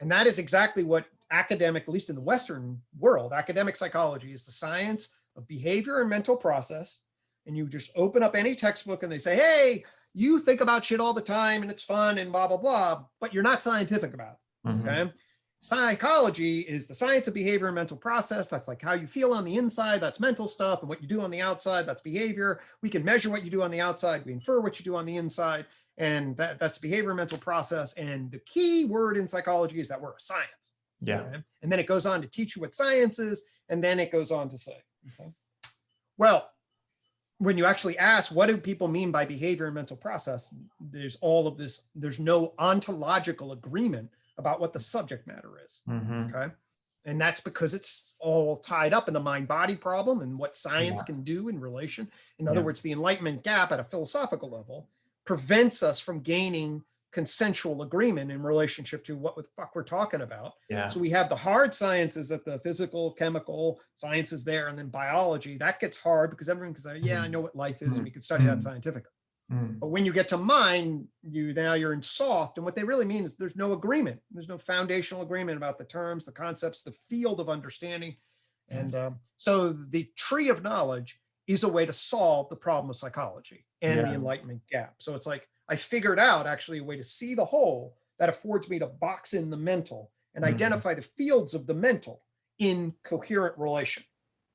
And that is exactly what academic, at least in the Western world, academic psychology is the science of behavior and mental process. And you just open up any textbook and they say, hey, you think about shit all the time and it's fun and blah, blah, blah, but you're not scientific about it. Okay. Psychology is the science of behavior and mental process. That's like how you feel on the inside. That's mental stuff. And what you do on the outside, that's behavior. We can measure what you do on the outside. We infer what you do on the inside. And that's behavior and mental process. And the key word in psychology is that word, science. Yeah. Okay? And then it goes on to teach you what science is. And then it goes on to say, okay, well, when you actually ask, what do people mean by behavior and mental process? There's all of this, there's no ontological agreement about what the subject matter is. Okay. And that's because it's all tied up in the mind-body problem and what science can do in relation. In other words, the Enlightenment gap at a philosophical level prevents us from gaining consensual agreement in relationship to what the fuck we're talking about. So we have the hard sciences, that the physical, chemical sciences there, and then biology, that gets hard because everyone can say, yeah, I know what life is, and we can study that scientifically. But when you get to mind, you're in soft, and what they really mean is there's no agreement. There's no foundational agreement about the terms, the concepts, the field of understanding. And so the tree of knowledge is a way to solve the problem of psychology and the Enlightenment gap. So it's like, I figured out actually a way to see the whole that affords me to box in the mental and identify the fields of the mental in coherent relation.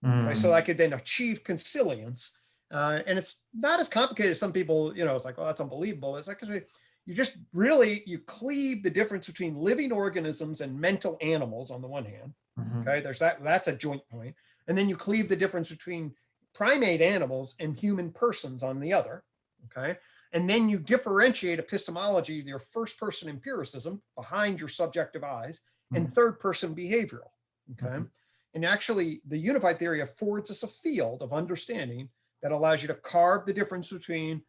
Okay, so I could then achieve consilience. And it's not as complicated as some people, it's like, oh, that's unbelievable. It's actually, you cleave the difference between living organisms and mental animals on the one hand. Okay, that's a joint point. And then you cleave the difference between primate animals and human persons on the other. Okay. And then you differentiate epistemology, your first person empiricism behind your subjective eyes, and third person behavioral. Okay. And actually, the unified theory affords us a field of understanding that allows you to carve the difference between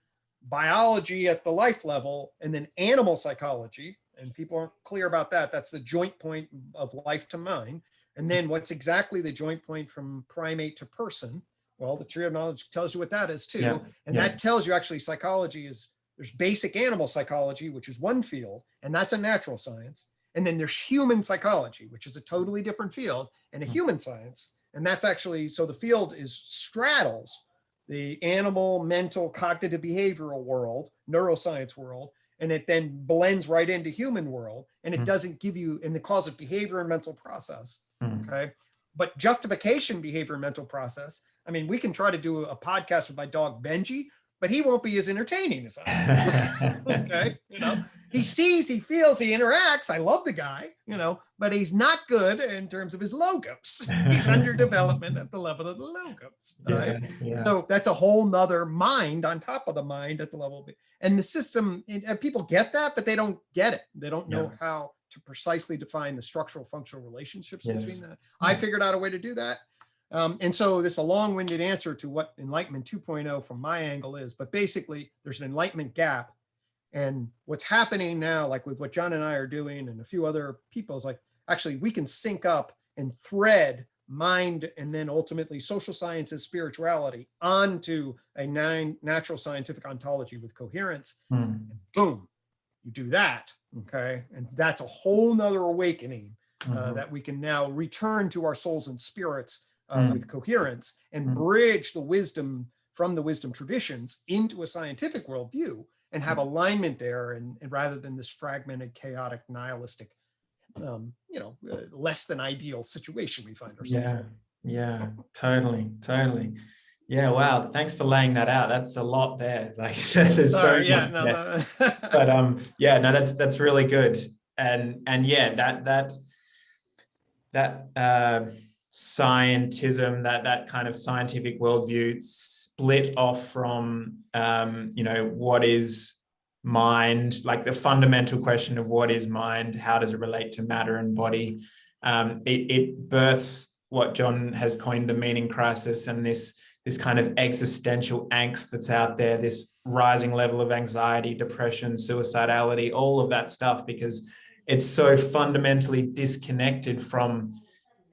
biology at the life level and then animal psychology. And people aren't clear about that. That's the joint point of life to mind. And then what's exactly the joint point from primate to person? Well, the tree of knowledge tells you what that is too. And that tells you actually psychology there's basic animal psychology, which is one field, and that's a natural science. And then there's human psychology, which is a totally different field, and a human science. And that's actually, so the field straddles the animal, mental, cognitive, behavioral world, neuroscience world, and it then blends right into human world. And it doesn't give you, in the cause of behavior and mental process. Okay. But justification, behavior, and mental process, I mean, we can try to do a podcast with my dog Benji, but he won't be as entertaining as I am. Okay. He sees, he feels, he interacts. I love the guy, but he's not good in terms of his logos. He's under development at the level of the logos. Right? So that's a whole nother mind on top of the mind at the level of it. And the system, and people get that, but they don't get it. They don't know how to precisely define the structural functional relationships Yes. between that. I figured out a way to do that. And so this is a long-winded answer to what Enlightenment 2.0 from my angle is, but basically there's an enlightenment gap. And what's happening now, like with what John and I are doing and a few other people, is like, actually we can sync up and thread mind and then ultimately social sciences, spirituality onto a natural scientific ontology with coherence. And boom, you do that. Okay. And that's a whole nother awakening that we can now return to our souls and spirits with coherence and bridge the wisdom from the wisdom traditions into a scientific worldview and have alignment there, and rather than this fragmented, chaotic, nihilistic, less than ideal situation we find ourselves in. Yeah, totally. Yeah, wow. Thanks for laying that out. That's a lot there. Like there's so much there. But yeah, no, that's really good. And yeah, that scientism, that kind of scientific worldview split off from what is mind, like the fundamental question of what is mind, how does it relate to matter and body. It births what John has coined the meaning crisis, and this kind of existential angst that's out there, this rising level of anxiety, depression, suicidality, all of that stuff, because it's so fundamentally disconnected from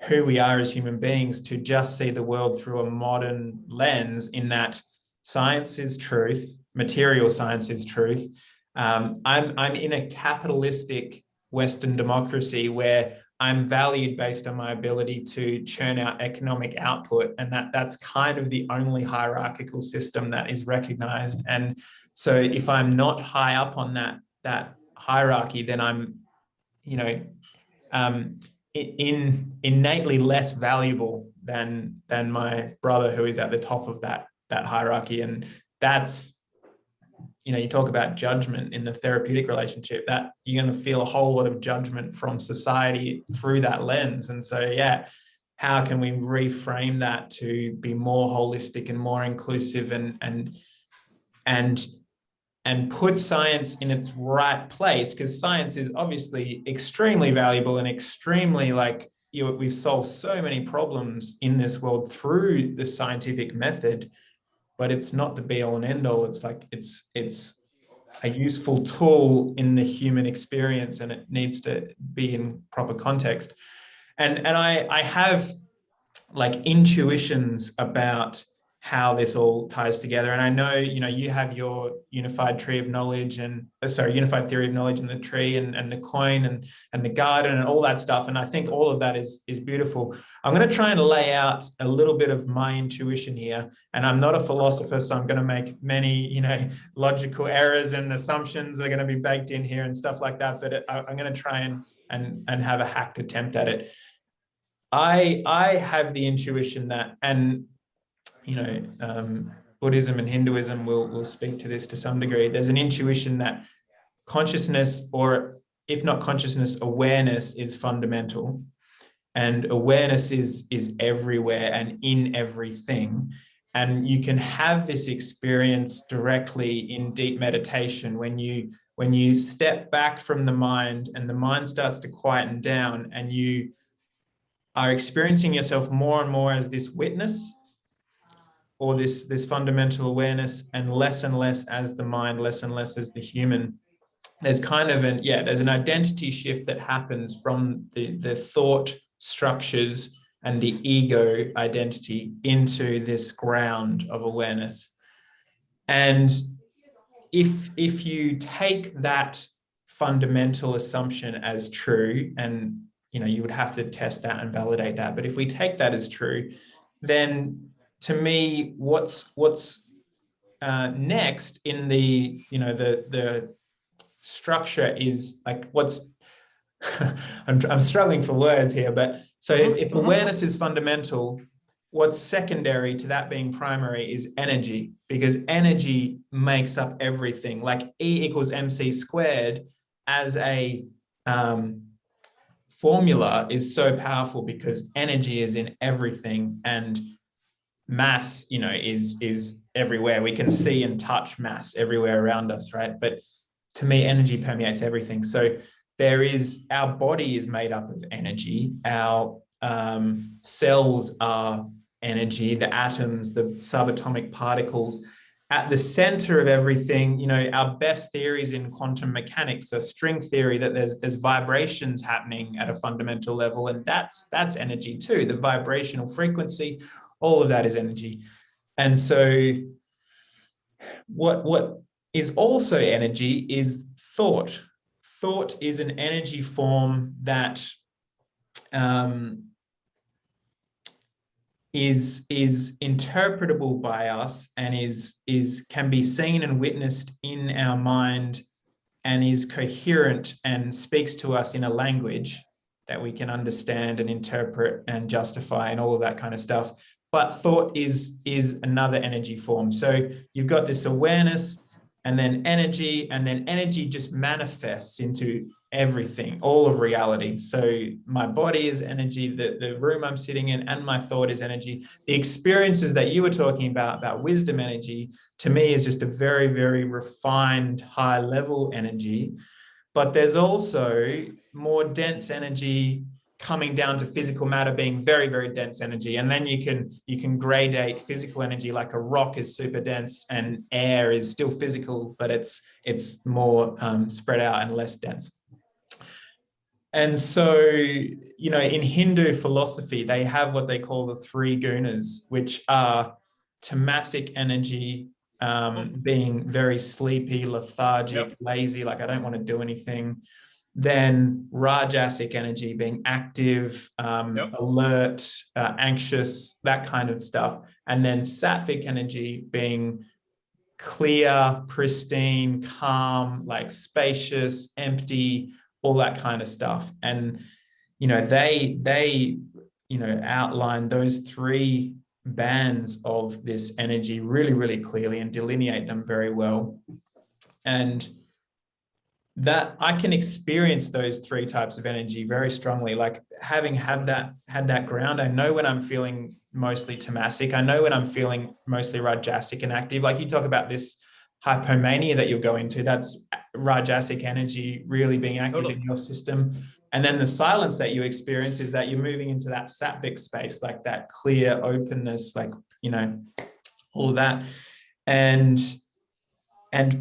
who we are as human beings to just see the world through a modern lens, in that science is truth, material science is truth. I'm in a capitalistic Western democracy where I'm valued based on my ability to churn out economic output, and that's kind of the only hierarchical system that is recognized. And so if I'm not high up on that hierarchy, then I'm innately less valuable than my brother who is at the top of that hierarchy. And that's, you talk about judgment in the therapeutic relationship, that you're going to feel a whole lot of judgment from society through that lens. And so, yeah, how can we reframe that to be more holistic and more inclusive and put science in its right place? Because science is obviously extremely valuable and extremely, like, we've solved so many problems in this world through the scientific method, but it's not the be all and end all. It's like, it's a useful tool in the human experience, and it needs to be in proper context. And I have like intuitions about how this all ties together. And I know, you have your unified tree of knowledge and unified theory of knowledge, and the tree and the coin and the garden and all that stuff. And I think all of that is beautiful. I'm going to try and lay out a little bit of my intuition here. And I'm not a philosopher, so I'm going to make many, logical errors and assumptions are going to be baked in here and stuff like that. But I'm going to try and have a hacked attempt at it. I have the intuition that, and Buddhism and Hinduism will speak to this to some degree. There's an intuition that consciousness, or if not consciousness, awareness is fundamental, and awareness is everywhere and in everything. And you can have this experience directly in deep meditation when you step back from the mind and the mind starts to quieten down, and you are experiencing yourself more and more as this witness, or this fundamental awareness, and less as the mind, less and less as the human. There's kind of there's an identity shift that happens from the thought structures and the ego identity into this ground of awareness. And if you take that fundamental assumption as true, and you would have to test that and validate that, but if we take that as true, then to me, what's next in the structure is like, what's I'm struggling for words here, but so if awareness is fundamental, what's secondary to that being primary is energy, because energy makes up everything. Like E equals MC squared as a formula is so powerful because energy is in everything, and mass, is everywhere. We can see and touch mass everywhere around us, right? But to me, energy permeates everything. So our body is made up of energy. Our cells are energy, the atoms, the subatomic particles. At the center of everything, you know, our best theories in quantum mechanics are string theory, that there's vibrations happening at a fundamental level, and that's energy too. The vibrational frequency, all of that is energy. And so what is also energy is thought. Thought is an energy form that is interpretable by us, and can be seen and witnessed in our mind, and is coherent and speaks to us in a language that we can understand and interpret and justify and all of that kind of stuff. But thought is another energy form. So you've got this awareness, and then energy just manifests into everything, all of reality. So my body is energy, the room I'm sitting in, and my thought is energy. The experiences that you were talking about wisdom energy, to me is just a very, very refined, high level energy. But there's also more dense energy coming down to physical matter being very, very dense energy. And then you can gradate physical energy, like a rock is super dense and air is still physical, but it's more spread out and less dense. And so, you know, in Hindu philosophy, they have what they call the three gunas, which are tamasic energy, being very sleepy, lethargic, lazy, like I don't want to do anything. Then rajasic energy, being active, alert, anxious, that kind of stuff. And then sattvic energy, being clear, pristine, calm, like spacious, empty, all that kind of stuff. And, you know, they you know, outline those three bands of this energy really, really clearly and delineate them very well. And that I can experience those three types of energy very strongly. Like having had that ground, I know when I'm feeling mostly tamasic. I know when I'm feeling mostly rajasic and active. Like you talk about this hypomania that you'll go into, that's rajasic energy really being active in your system. And then the silence that you experience is that you're moving into that sattvic space, like that clear openness, like, you know, all of that. And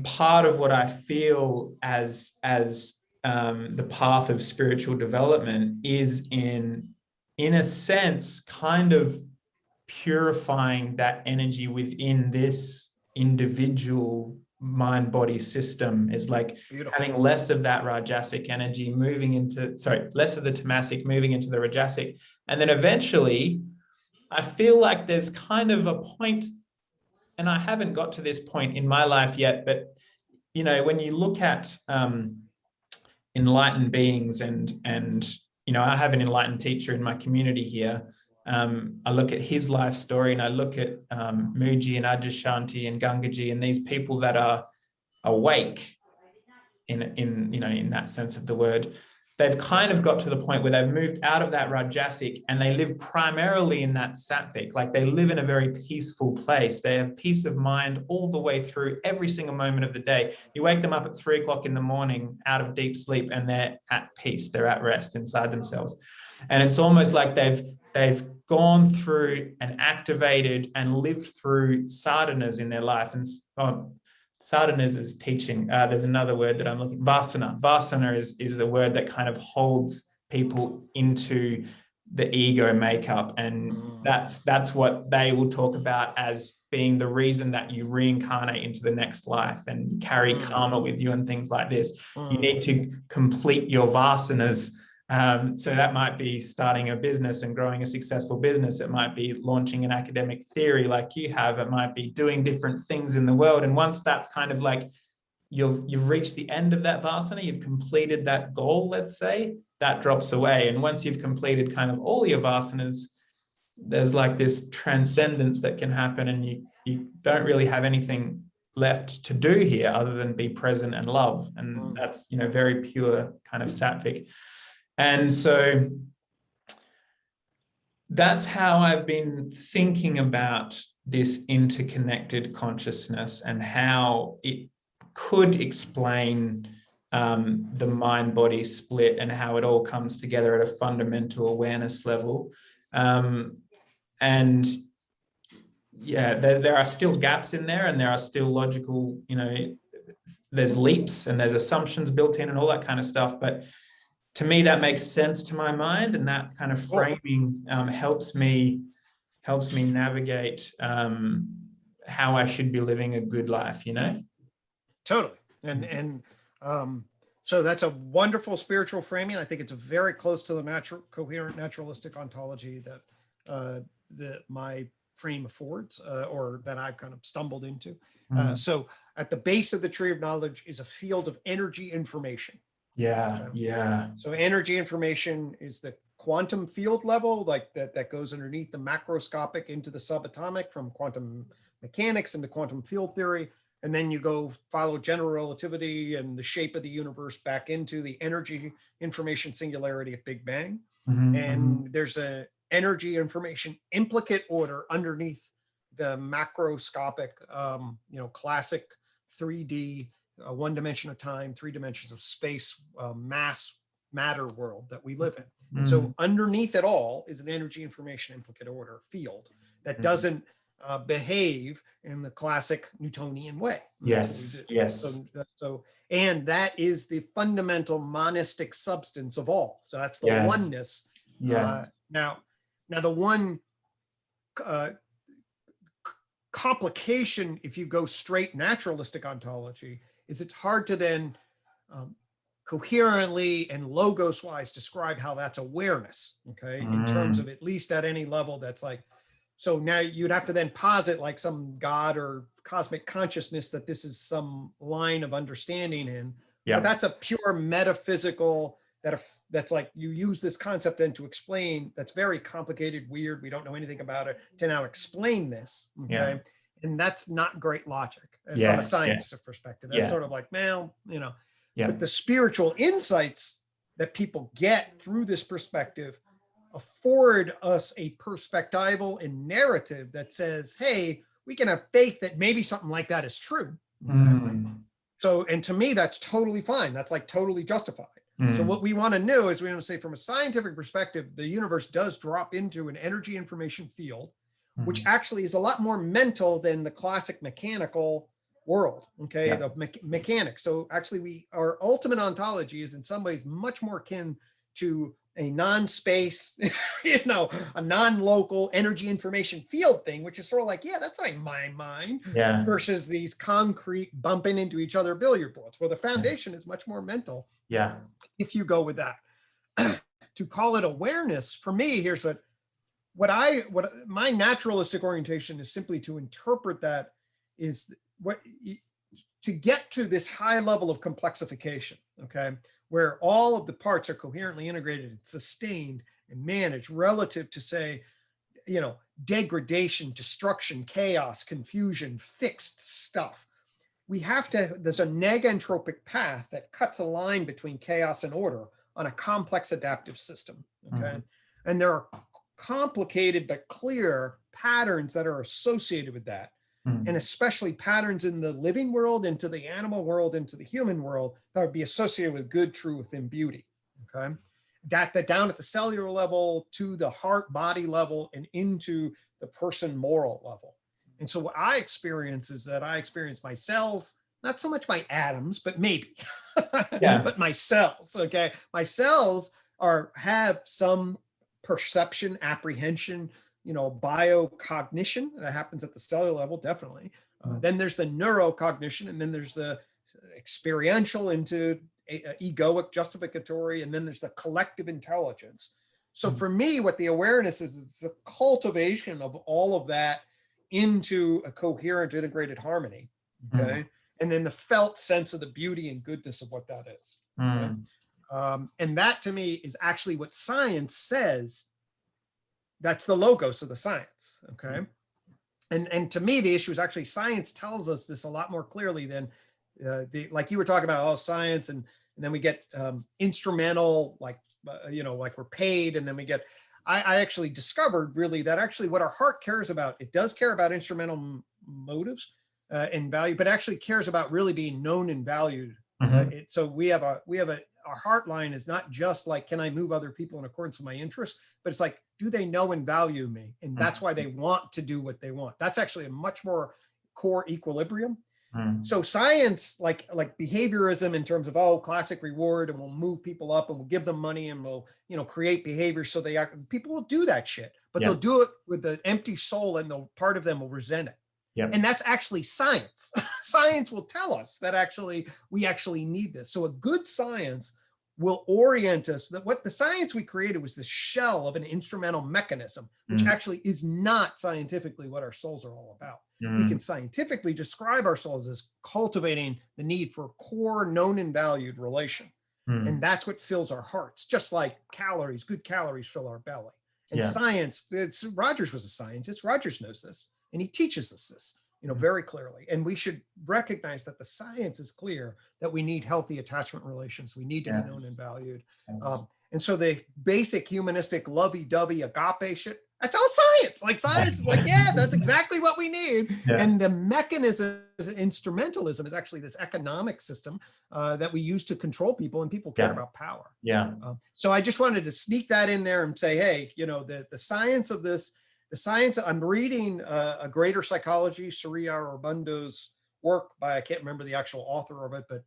part of what I feel as the path of spiritual development is in a sense, kind of purifying that energy within this individual mind-body system, is like having less of that rajasic energy moving into, less of the tamasic moving into the rajasic. And then eventually I feel like there's kind of a point, and I haven't got to this point in my life yet, but, you know, when you look at enlightened beings and, you know, I have an enlightened teacher in my community here. I look at his life story, and I look at Muji and Adyashanti and Gangaji and these people that are awake in you know, in that sense of the word. They've kind of got to the point where they've moved out of that rajasic and they live primarily in that sattvic. Like they live in a very peaceful place. They have peace of mind all the way through every single moment of the day. You wake them up at 3 o'clock in the morning out of deep sleep and they're at peace. They're at rest inside themselves. And it's almost like they've gone through and activated and lived through sadhanas in their life. And sadhanas is teaching. There's another word that I'm looking, vasana. Vasana is the word that kind of holds people into the ego makeup. And that's what they will talk about as being the reason that you reincarnate into the next life and carry karma with you and things like this. You need to complete your vasanas. So that might be starting a business and growing a successful business. It might be launching an academic theory like you have. It might be doing different things in the world. And once that's kind of like you've reached the end of that vasana, you've completed that goal, let's say, that drops away. And once you've completed kind of all your vasanas, there's like this transcendence that can happen, and you don't really have anything left to do here other than be present and love. And that's, you know, very pure kind of sattvic. And so that's how I've been thinking about this interconnected consciousness and how it could explain the mind-body split and how it all comes together at a fundamental awareness level. And yeah, there are still gaps in there, and there are still logical, there's leaps and there's assumptions built in and all that kind of stuff. But to me, that makes sense to my mind, and that kind of framing helps me navigate how I should be living a good life, Totally. And so that's a wonderful spiritual framing. I think it's very close to the coherent naturalistic ontology that my frame affords, or that I've kind of stumbled into. So at the base of the tree of knowledge is a field of energy information. Yeah. So energy information is the quantum field level, like that goes underneath the macroscopic into the subatomic, from quantum mechanics into quantum field theory. And then you go follow general relativity and the shape of the universe back into the energy information singularity at Big Bang. And there's a energy information implicate order underneath the macroscopic, classic 3D, 1 dimension of time, 3 dimensions of space, mass matter world that we live in. And so underneath it all is an energy information implicate order field that doesn't behave in the classic Newtonian way. Yes. So, and that is the fundamental monistic substance of all. So that's the oneness. Yes. Now the one complication, if you go straight naturalistic ontology, is it's hard to then coherently and logos wise describe how that's awareness, okay, in terms of, at least at any level, that's like, so now you'd have to then posit like some God or cosmic consciousness that this is some line of understanding in. But that's a pure metaphysical, that's like, you use this concept then to explain, that's very complicated, weird, we don't know anything about it, to now explain this, okay? And that's not great logic from a science perspective. That's sort of like, well, but the spiritual insights that people get through this perspective afford us a perspectival and narrative that says, hey, we can have faith that maybe something like that is true. So, and to me, that's totally fine. That's like totally justified. So what we want to know is, we want to say, from a scientific perspective, the universe does drop into an energy information field, which actually is a lot more mental than the classic mechanical world, okay, the mechanics. So actually our ultimate ontology is in some ways much more akin to a non-space, a non-local energy information field thing, which is sort of like, that's not my mind, versus these concrete bumping into each other billiard balls, where the foundation is much more mental. If you go with that. To call it awareness, for me, here's what my naturalistic orientation is, simply to interpret that is to get to this high level of complexification, okay, where all of the parts are coherently integrated and sustained and managed relative to, say, degradation, destruction, chaos, confusion, fixed stuff. There's a negentropic path that cuts a line between chaos and order on a complex adaptive system, okay? And there are complicated but clear patterns that are associated with that. And especially patterns in the living world, into the animal world, into the human world, that would be associated with good, truth, and beauty, okay? That down at the cellular level, to the heart body level, and into the person moral level. And so what I experience is that I experience my cells, not so much my atoms, but maybe, but my cells, okay? My cells have some perception, apprehension, biocognition that happens at the cellular level, definitely. Then there's the neurocognition, and then there's the experiential into egoic justificatory, and then there's the collective intelligence. So for me, what the awareness is, it's a cultivation of all of that into a coherent, integrated harmony, okay? And then the felt sense of the beauty and goodness of what that is. Okay? And that, to me, is actually what science says. That's the logos of the science, okay? And to me, the issue is actually science tells us this a lot more clearly than like you were talking about, science, and then we get instrumental, like we're paid, and then we get. I actually discovered really that actually what our heart cares about, it does care about instrumental motives and value, but actually cares about really being known and valued Mhm. So our heart line is not just like, can I move other people in accordance with my interests, but it's like, do they know and value me? And that's why they want to do what they want. That's actually a much more core equilibrium. Mhm. So science, like behaviorism in terms of, oh, classic reward, and we'll move people up and we'll give them money and we'll, create behavior so people will do that shit, but Yeah. they'll do it with an empty soul, and part of them will resent it. Yeah. And that's actually science. Science will tell us that we actually need this. So a good science will orient us, that what the science we created was this shell of an instrumental mechanism, which Mm. actually is not scientifically what our souls are all about. We Mm. can scientifically describe our souls as cultivating the need for a core, known and valued relation. And Mm. that's what fills our hearts, just like calories, good calories fill our belly. And Yeah. science, Rogers was a scientist. Rogers knows this, and he teaches us this, very clearly. And we should recognize that the science is clear that we need healthy attachment relations. We need to be known Yes. and valued. Yes. And so the basic humanistic lovey-dovey agape shit, that's all science. Like science is like, yeah, that's exactly what we need. Yeah. And the mechanism, instrumentalism, is actually this economic system that we use to control people, and people care Yeah. about power. Yeah. So I just wanted to sneak that in there and say, hey, the science of this, I'm reading A Greater Psychology, Sri Aurobindo's work by, I can't remember the actual author of it, but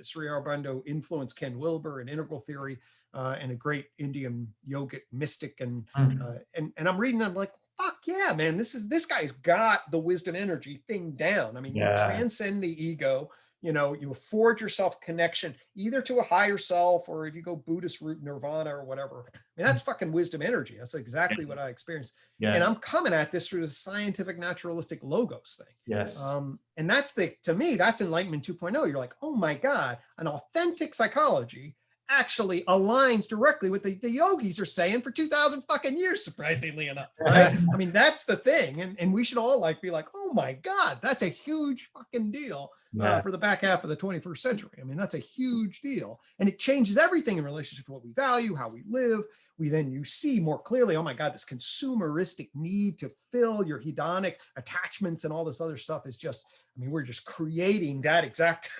Sri Aurobindo influenced Ken Wilber in integral theory, and a great Indian yogic mystic, and I'm reading them like, fuck yeah, man, this guy's got the wisdom energy thing down. I mean, you transcend the ego. You afford yourself connection either to a higher self, or if you go Buddhist route, nirvana or whatever. I mean, that's fucking wisdom energy. That's exactly what I experienced. Yeah. And I'm coming at this through the scientific naturalistic logos thing. Yes. And to me, that's enlightenment 2.0. You're like, oh my God, an authentic psychology actually aligns directly with the yogis are saying for 2000 fucking years, surprisingly enough, right? I mean, that's the thing. And we should all be like, oh my God, that's a huge fucking deal for the back half of the 21st century. I mean, that's a huge deal. And it changes everything in relationship to what we value, how we live. You see more clearly, oh my God, this consumeristic need to fill your hedonic attachments and all this other stuff is just, I mean, we're just creating that exact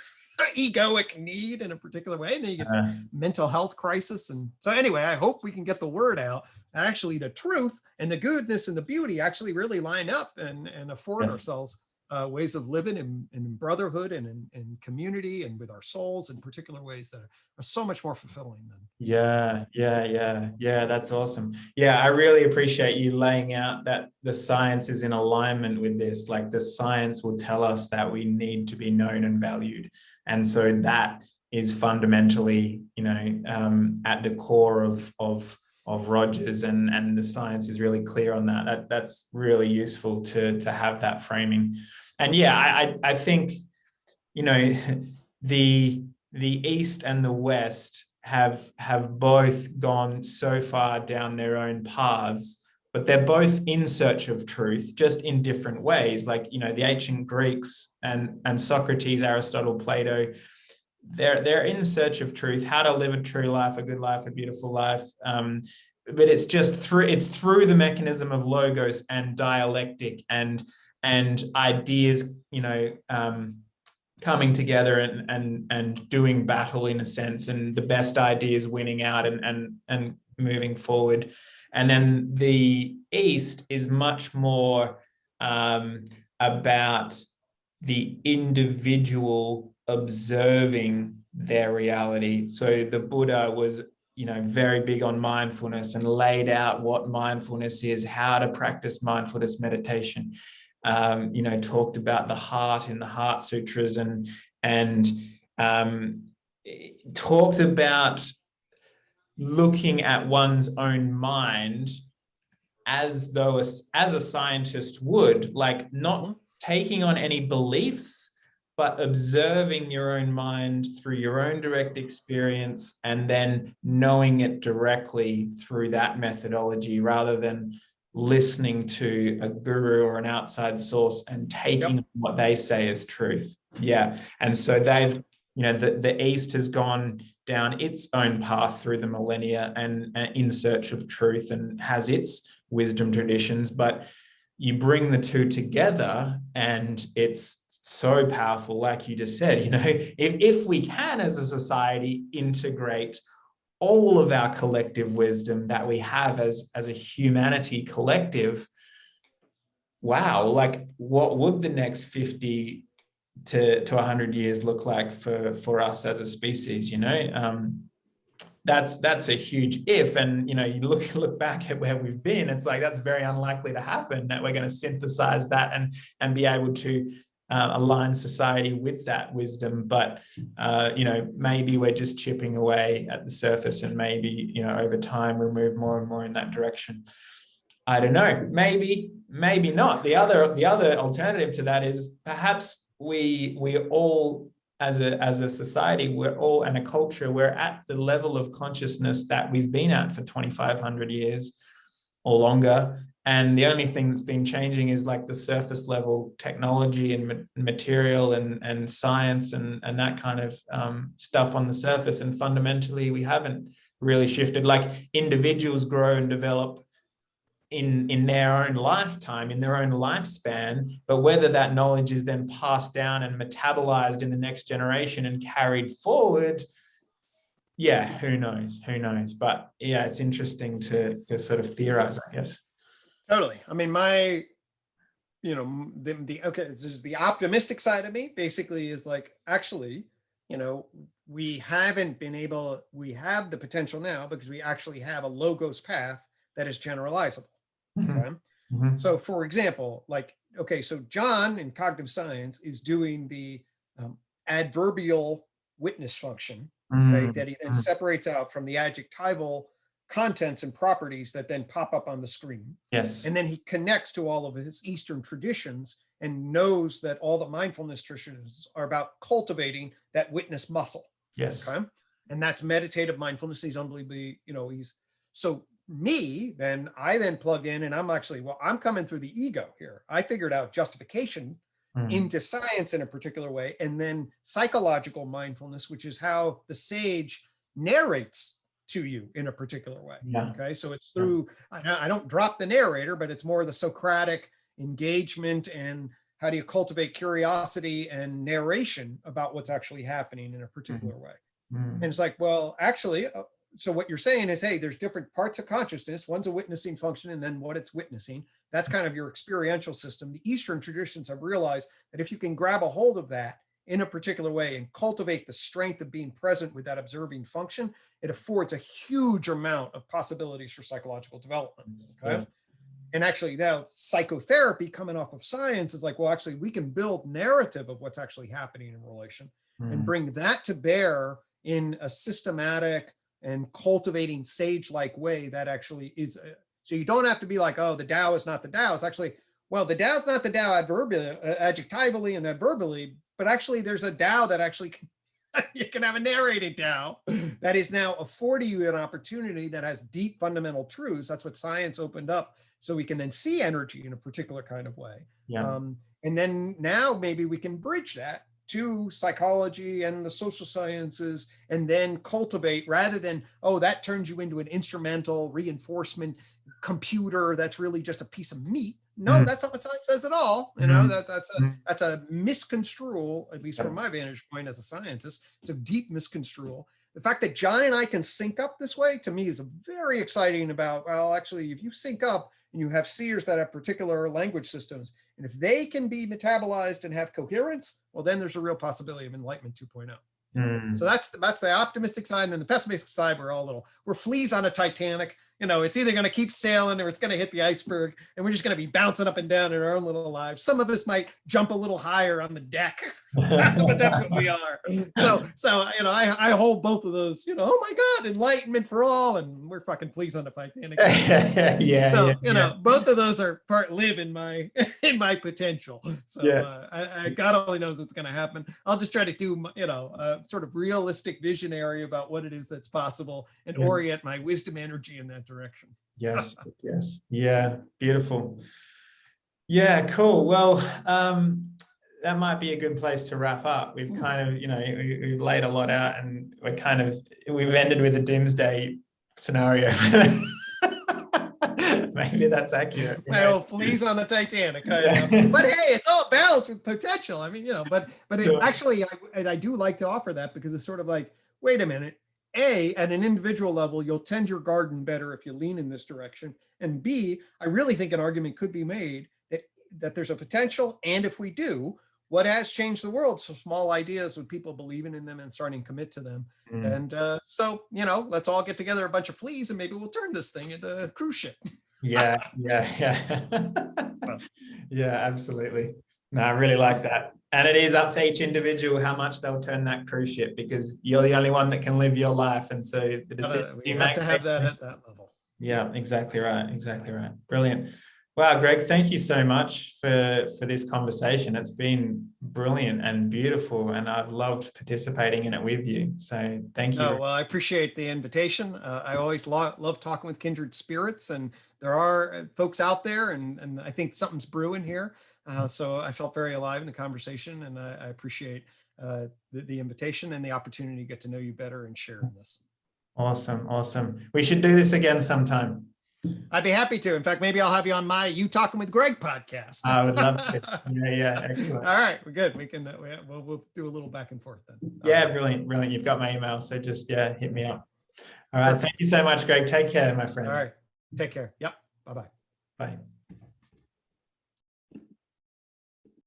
egoic need in a particular way, and then you get mental health crisis. And so anyway, I hope we can get the word out that actually the truth and the goodness and the beauty actually really line up and afford ourselves ways of living in brotherhood and in community and with our souls in particular ways that are so much more fulfilling than. Yeah. That's awesome. Yeah, I really appreciate you laying out that the science is in alignment with this. Like, the science will tell us that we need to be known and valued. And so that is fundamentally, at the core of Rogers, and the science is really clear on that. That's really useful to have that framing. And yeah, I think, the East and the West have both gone so far down their own paths, but they're both in search of truth, just in different ways. Like, the ancient Greeks and Socrates, Aristotle, Plato, they're in search of truth, how to live a true life, a good life, a beautiful life. But it's through the mechanism of logos and dialectic and ideas, coming together and doing battle in a sense, and the best ideas winning out and moving forward. And then the East is much more about the individual observing their reality. So the Buddha was, very big on mindfulness and laid out what mindfulness is, how to practice mindfulness meditation. Talked about the heart in the Heart Sutras, and talked about looking at one's own mind as though as a scientist would, like not taking on any beliefs, but observing your own mind through your own direct experience, and then knowing it directly through that methodology, rather than listening to a guru or an outside source and taking what they say as truth. Yeah. And so they've, the East has gone down its own path through the millennia and in search of truth, and has its wisdom traditions, but you bring the two together and it's so powerful, like you just said. If we can as a society integrate all of our collective wisdom that we have as a humanity collective, wow, like what would the next 50 to 100 years look like for us as a species? That's a huge if. And you look back at where we've been, it's like that's very unlikely to happen, that we're going to synthesize that and be able to align society with that wisdom. But maybe we're just chipping away at the surface, and maybe over time we'll move more and more in that direction. I don't know, maybe not. The other alternative to that is perhaps we all as a society, we're all, and a culture, we're at the level of consciousness that we've been at for 2,500 years or longer. And the only thing that's been changing is like the surface level technology and material and science and that kind of stuff on the surface. And fundamentally, we haven't really shifted. Like individuals grow and develop in their own lifetime, in their own lifespan, but whether that knowledge is then passed down and metabolized in the next generation and carried forward, yeah, who knows? But yeah, it's interesting to sort of theorize, I guess. Totally. I mean, this is the optimistic side of me, basically, is like, actually, we have the potential now because we actually have a logos path that is generalizable. Okay. Mm-hmm. So for example, so John in cognitive science is doing the adverbial witness function, okay, that he then separates out from the adjectival contents and properties that then pop up on the screen. Yes. And then he connects to all of his Eastern traditions and knows that all the mindfulness traditions are about cultivating that witness muscle. Yes. Okay. And that's meditative mindfulness. He's unbelievably, so I then plug in, and I'm coming through the ego here. I figured out justification into science in a particular way, and then psychological mindfulness, which is how the sage narrates to you in a particular way. Yeah. Okay. So it's through, I don't drop the narrator, but it's more the Socratic engagement and how do you cultivate curiosity and narration about what's actually happening in a particular way. And it's like, well, actually, so what you're saying is, hey, there's different parts of consciousness. One's a witnessing function, and then what it's witnessing. That's kind of your experiential system. The Eastern traditions have realized that if you can grab a hold of that in a particular way and cultivate the strength of being present with that observing function, it affords a huge amount of possibilities for psychological development. Okay. Yeah. And actually now psychotherapy coming off of science is like, well, actually we can build narrative of what's actually happening in relation and bring that to bear in a systematic and cultivating sage-like way that actually is, so you don't have to be like, oh, the Tao is not the Tao. It's actually, well, the Tao is not the Tao adjectively and adverbally, but actually there's a Tao that actually, you can have a narrated Tao that is now affording you an opportunity that has deep fundamental truths. That's what science opened up. So we can then see energy in a particular kind of way. Yeah. And then now maybe we can bridge that to psychology and the social sciences, and then cultivate, rather than, oh, that turns you into an instrumental reinforcement computer that's really just a piece of meat. No, that's not what science says at all. That's a misconstrual, at least from my vantage point as a scientist. It's a deep misconstrual. The fact that John and I can sync up this way, to me, is very exciting about, well, actually, if you sync up and you have seers that have particular language systems, and if they can be metabolized and have coherence, well, then there's a real possibility of enlightenment 2.0. So that's the optimistic side. And then the pessimistic side, we're fleas on a Titanic. It's either going to keep sailing or it's going to hit the iceberg, and we're just going to be bouncing up and down in our own little lives. Some of us might jump a little higher on the deck, but that's what we are. So I hold both of those. Oh my God, enlightenment for all, and we're fucking fleas on the Titanic. Both of those are live in my potential. So God only knows what's going to happen. I'll just try to do a sort of realistic visionary about what it is that's possible, and orient my wisdom energy in that direction. Yes. Yeah, beautiful. Yeah, cool. Well, that might be a good place to wrap up. We've kind of, we've laid a lot out, and we've ended with a doomsday scenario. Maybe that's accurate. Well, fleas on the Titanic. Yeah. But hey, it's all balanced with potential. I mean, but Sure. actually, I do like to offer that because it's sort of like, wait a minute. A, at an individual level, you'll tend your garden better if you lean in this direction. And B, I really think an argument could be made that there's a potential. And if we do, what has changed the world? So small ideas with people believing in them and starting to commit to them. And so, let's all get together a bunch of fleas and maybe we'll turn this thing into a cruise ship. Yeah. Yeah, absolutely. No, I really like that. And it is up to each individual how much they'll turn that cruise ship, because you're the only one that can live your life. And so the decision We have to have that at that level. Yeah, exactly right. Exactly right. Brilliant. Wow, Greg, thank you so much for this conversation. It's been brilliant and beautiful, and I've loved participating in it with you. So thank you. Oh, well, I appreciate the invitation. I always love talking with kindred spirits, and there are folks out there, and I think something's brewing here. So I felt very alive in the conversation, and I appreciate the invitation and the opportunity to get to know you better and share in this. Awesome. Awesome. We should do this again sometime. I'd be happy to. In fact, maybe I'll have you on my You Talking with Gregg podcast. I would love to. Yeah, excellent. All right, we're good. We can we'll do a little back and forth then. Yeah, brilliant. You've got my email, so just hit me up. All right, Perfect. thank you so much, Greg. Take care, my friend. All right, take care. Yep. Bye-bye. Bye.